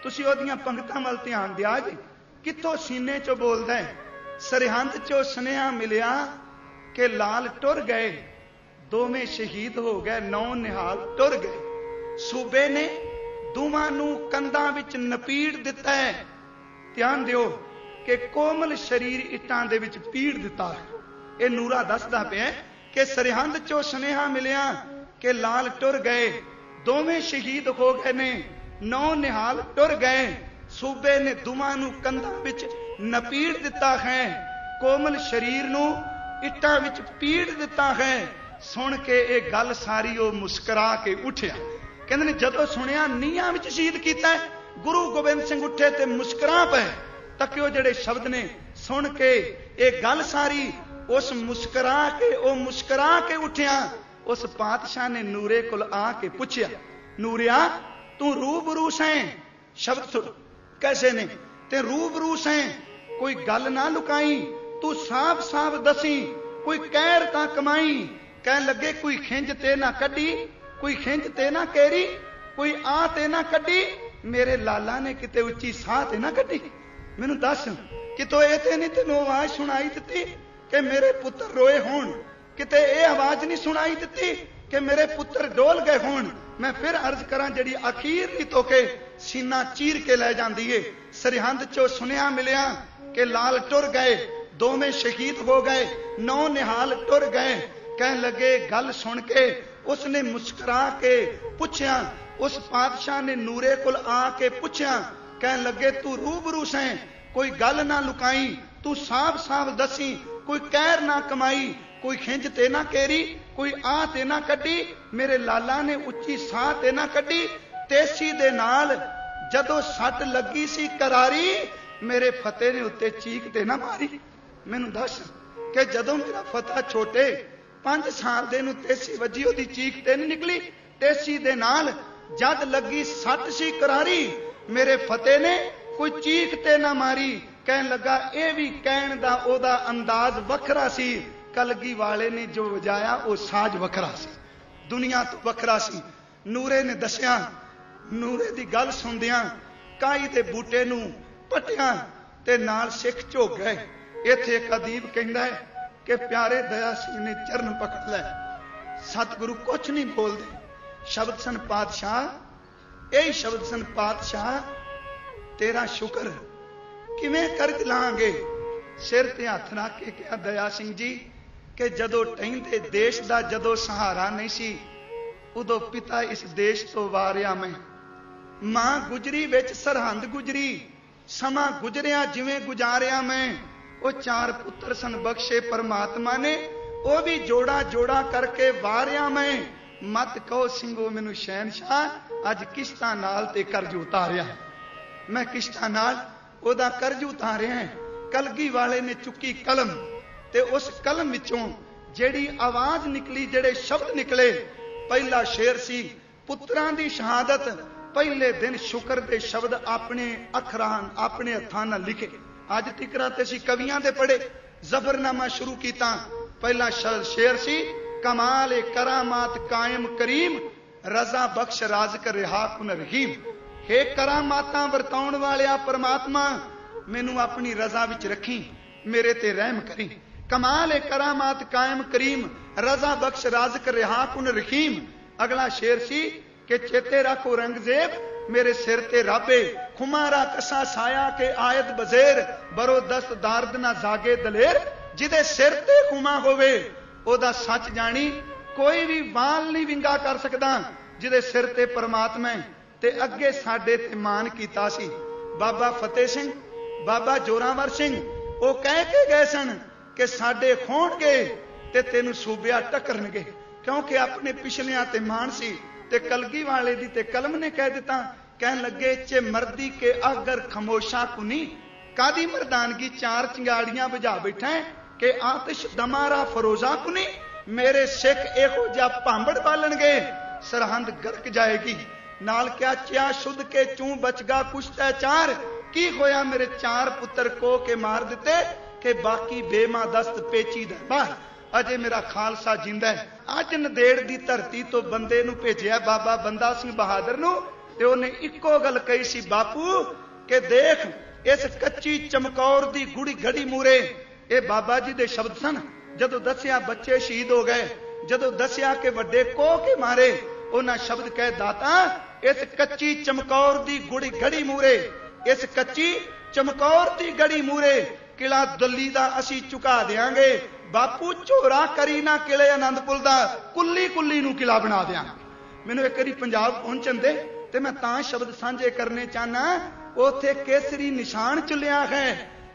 तुसीं ओहदियां पंक्तां वल ध्यान दिया जी, कित्थों सीने चो बोलदा है। सरहंद चो सुनेहा मिलिया कि लाल टुर गए, दोवें शहीद हो गए, 9 निहाल टुर गए। सूबे ने दोवां नूं कंधां विच नपीड़ दिता है। ध्यान दिओ कि कोमल शरीर इट्टां दे विच पीड़ दिता है। ये नूरा दसदा पिया कि सरहंद चो सुनेहा मिलिया कि लाल टुर गए, दोवें शहीद हो गए ने, 9 निहाल टुर गए, सूबे ने दुमां नूं कंधां विच नपीड़ दिता है, कोमल शरीर नूं इट्टां विच पीड़ दिता है। सुन के ये गल सारी वो मुस्करा के उठिया। कहंदे ने जदों सुनिया नीहां विच शहीद कीता है, गुरु गोबिंद सिंह उठे ते मुस्करा पे। तकियो जेड़े शब्द ने सुन के ये गल सारी उस मुस्करा के उठिया। उस पातशाह ने नूरे कोल आके पूछया, नूरिया तू रूबरू सैं? शब्द सुन कैसे ने, ते रूबरू सैं, कोई गल ना लुकाई, तू साफ साफ दसी, कोई कहर ता कमाई। कह लगे कोई खिंज ते ना कड्डी, कोई खिंज ते ना केरी, कोई आ ते ना कड्डी, मेरे लाला ने किते उच्ची साह ते ना कड्डी। मैनू दस कितों ये ते नहीं तेनों आवाज सुनाई दिती कि मेरे पुत्र रोए होण? किते ये आवाज नहीं सुनाई दिती कि मेरे पुत्र डोल गए होण? मैं फिर अर्ज करा जड़ी अखीर तो के सीना चीर के लै जांदी है। सरहंद चो सुनिया मिलिया कि लाल टुर गए, 2 में शहीद हो गए, 9 निहाल टुर गए। कह लगे गल सुन के उसने मुस्कुरा के पूछया। उस पातशाह ने नूरे कोल आके पूछया, कह लगे तू रूबरू सैं, कोई गल ना लुकाई, तू साफ साफ दसी, कोई कहर ना कमाई, कोई खिंच ते ना केरी, कोई आ ते ना कड्डी, मेरे लाला ने उच्ची साह ते ना कड्डी। तेसी दे नाल जदों सट लगी सी करारी, मेरे फतेह ने उत्ते चीक ते ना मारी। मैनू दस कि जदों मेरा फतेह छोटे 5 साल दे नूं तेसी वजी, ओदी चीक ते नहीं निकली। तेसी दे नाल जद लगी सट सी करारी, मेरे फतेह ने कोई चीक ते ना मारी। कहन लगा ये भी कहण दा ओदा अंदाज वखरा सी, कलगी वाले ने जो वजाया वो साज वखरा सी, दुनिया तो वखरा सी। नूरे ने दसिया, नूरे दी गल सुनदियां काई दे बूटे नूं पटिया ते नाल सिख झोक गए। इत्थे एक अदीब कहंदा है कि प्यारे दया सिंह ने चरण पकड़ लै, सतगुरु कुछ नहीं बोलते। शब्द सन पातशाह, यही शब्द सन पातशाह, तेरा शुक्र किवें कर लांगे। सिर ते हथ रख के कहा दया सिंह जी कि जदों टहिंदे देश दा जदों सहारा नहीं सी, उदों पिता इस देश तो वारिया मैं, मां गुजरी विच सरहंद गुजरी, समा गुजरिया जिवें गुजारिया मैं। वो 4 पुत्र सन बख्शे परमात्मा ने, वो भी जोड़ा जोड़ा करके वारिया मैं। मत कहो सिंघो मैनू शहनशाह, अज किश्तां नाल ते कर्ज उतारिया, मैं किश्तां नाल ओदा कर्ज उतारिया है। कलगी वाले ने चुकी कलम ते उस कलम विचों जेड़ी आवाज निकली, जेड़े शब्द निकले, पहला शेर सी पुत्रां दी शहादत। पहले दिन शुक्र दे शब्द अपने अखरां अपने हत्थां नाल लिखे। अज तिकरा ते सी कवियां दे पढ़े, जफरनामा शुरू कीता। पहला शेर सी कमाल करामात कायम करीम, रजा बख्श राज़ रिहा कुन रहीम। हे करामातां वरताउण वालिया परमात्मा, मैनू अपनी रजा विच रखी, मेरे ते रहम करी। कमाल करामात कायम करीम, रजा बख्श राज़ रिहा कुन रहीम। अगला शेर सी कि चेते रखो रंगजेब, मेरे सिर ते राबे, खुमारा कसा साया के आयत बजेर, बरो दस्त दारद ना जागे दलेर। जिदे सिर ते खुमा होवे ओदा सच जानी, कोई भी वाल नहीं विंगा कर सकदा। जिदे सिर ते परमात्मा ते अगे साडे ते मान कीता सी बाबा फतेह सिंह, बाबा जोरावर सिंह, वो कह के गए सन कि साडे खोणगे ते तेनू सूबिया टकरनगे, क्योंकि अपने पिछलियां ते मान सी। ते कलगी वाले दी ते कलम ने कह दिता, कहन लगे चे मर्दी के अगर खमोशा कुनी, कादी मर्दानगी 4 चिंगाड़ियां बुझा बैठा है कि आतिश दमारा फरोजा कुनी। मेरे सिख एहो जा भांबड़ बालणगे, सरहंद गरक जाएगी। नाल क्या चिया शुद्ध के चूं बचगा कुछ चार, की होया मेरे 4 पुत्र को के मार दिते कि बाकी बेमा दस्त पेची दरबार। अजे मेरा खालसा जिंदा है। अज नदेड़ दी धरती तो बंदे नू भेजिया बाबा बंदा सिंह बहादुर नू, ते उन्हें इक्को गल कही सी बापू कि देख इस कच्ची चमकौर दी गुड़ी घड़ी मूरे। ये बाबा जी दे शब्द सन। जदों दसिया बच्चे शहीद हो गए, जदों दसिया कि वड्डे कोह के मारे, उन्हां शब्द कह दाता इस कच्ची चमकौर दी गुड़ी घड़ी मूरे इस कच्ची चमकौर दी गड़ी मूरे किला दिल्ली दा असी झुका देंगे। बापू झोरा करी ना किले आनंदपुर दा, कुल्ली कुल्ली नूं किला बना देंगे। मैनू एक बारी पंजाब पहुंचन दे ते मैं तां शब्द सांझे करने चाहना। उथे केसरी निशान चुलिया है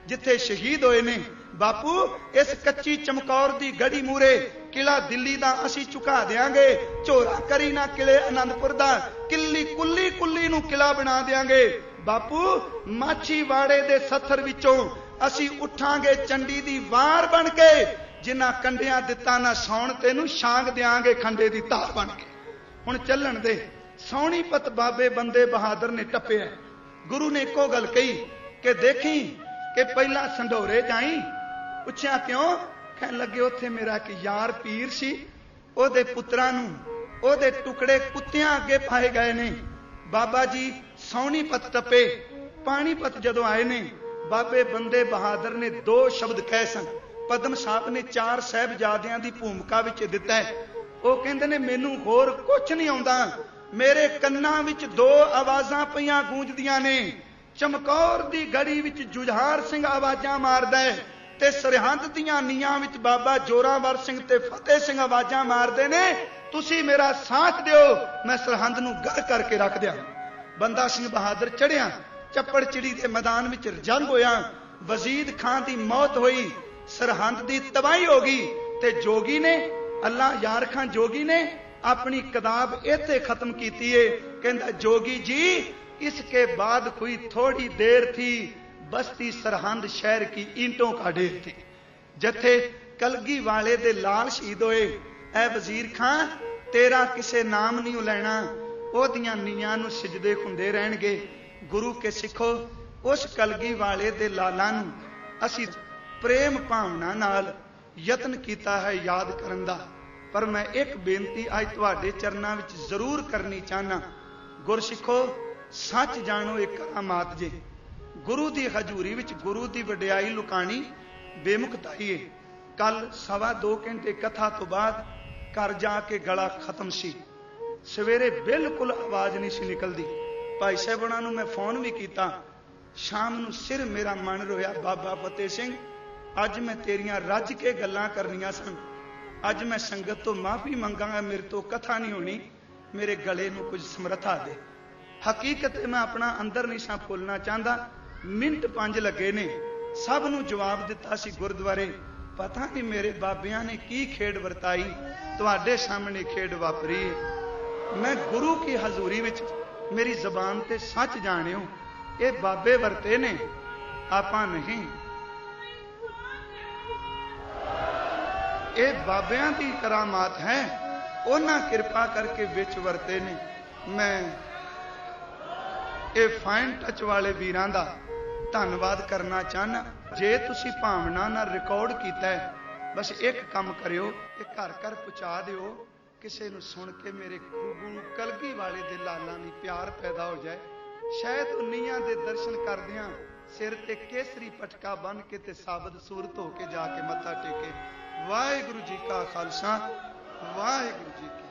जिथे शहीद होए ने। बापू इस कच्ची चमकौर दी गड़ी मूरे किला दिल्ली दा असी झुका देंगे। झोरा करी ना किले आनंदपुर दा, किल्ली कुल्ली कुल्ली नूं किला बना देंगे। बापू माछीवाड़े दे सत्थर विचों असी उठांगे चंडी दी वार बन के, जिन्ना कंडियां दिता ना सौण तेनू छांग देंगे खंडे दी धार बन के। हुण चलन दे सौणीपत बाबे बंदे बहादुर ने टप्पिया। गुरु ने इको गल कही कि देखी कि पहला संढोरे जाई। पुछया क्यों? कहन लगे उत्थे मेरा एक यार पीर सी, ओदे पुत्रां नूं ओदे टुकड़े कुत्तियां अगे पाए गए ने। बाबा जी सौणीपत टप्पे, पानीपत जदों आए ने बाबे बंदे बहादुर ने दो शब्द कहे सन। पदम साहब ने 4 साहिबजादियां दी भूमिका विच दिता है। वो कहंदे ने मैनू होर कुछ नहीं आउंदा, मेरे कन्नां विच 2 आवाज़ां पईयां गूंजदियां ने। चमकौर दी गड़ी विच जुझार सिंह आवाज़ां मारदा है ते सरहंद दीयां नीआं विच बाबा जोरावर सिंह ते फतेह सिंह आवाज़ां मारदे ने। तुसी मेरा साथ दिओ, मैं सरहंद नूं गर करके रख दियां। बंदा सिंह बहादुर चढ़िया, चप्पड़ चिड़ी के मैदान में जंग होया। वजीद खान की मौत हुई, सरहंद की तबाही हो गई। ते जोगी ने अल्लाह यार खान जोगी ने अपनी किताब इत्थे खत्म की है। कहंदा जोगी जी इसके बाद कोई थोड़ी देर थी, बस्ती सरहंद शहर की ईंटों का ढेर थी। जथे कलगी वाले दे लाल शहीद होए। ऐ वजीर खान तेरा किसे नाम नहीं लैना, ओदियां नीआं नूं सिजदे हुंदे रहणगे। गुरु के सिखो उस कलगी वाले दे लालां नूं असी प्रेम भावना नाल यतन कीता है याद करन दा। पर मैं एक बेनती अज तुहाडे चरनां विच जरूर करनी चाहना। गुरसिखो सच जानो एक करामात जे। गुरु दी हजूरी विच गुरु दी वडियाई लुकानी बेमुखताई है। कल 2.25 घंटे कथा तो बाद घर जाके गला खत्म सी। सवेरे बिल्कुल आवाज नहीं सी निकलदी। भाई साहबां नूं मैं फोन भी किया। शाम नूं सिर मेरा मन रोया, बाबा फतेह सिंह अज मैं तेरियां रज के गल्लां करनियां सन, अज मैं संगत तो माफी मंगांगा, मेरे तो कथा नहीं होनी, मेरे गले नूं कुछ समर्था दे। हकीकत मैं अपना अंदर नहीं सा भुलना चाहता। मिनट 5 लगे ने, सब नूं जवाब दिता सी गुरुद्वारे। पता नहीं मेरे बाबियां ने की खेड वरताई, तुहाडे सामने खेड वापरी है। मैं गुरु की हजूरी विच मेरी जबान ते सच जानियो, ये बाबे वरते ने, आपां नहीं। ये बाबियां दी करामात है, उन्हां कृपा करके विच वरते ने। मैं ये फाइन टच वाले वीरां दा धन्नवाद करना चाहना। जे तुसी भावना नाल रिकॉर्ड कीता है, बस एक काम करियो, ये घर घर पहुंचा दिओ। किसी नूं सुन के मेरे गुरु कलगी वाले दे लालां दी प्यार पैदा हो जाए। शायद उन्नियां दे दर्शन करदियां सिर ते केसरी पटका बन के ते साबत सूरत होके जाके मत्था टेके। वाहिगुरू जी का खालसा, वाहिगुरू जी की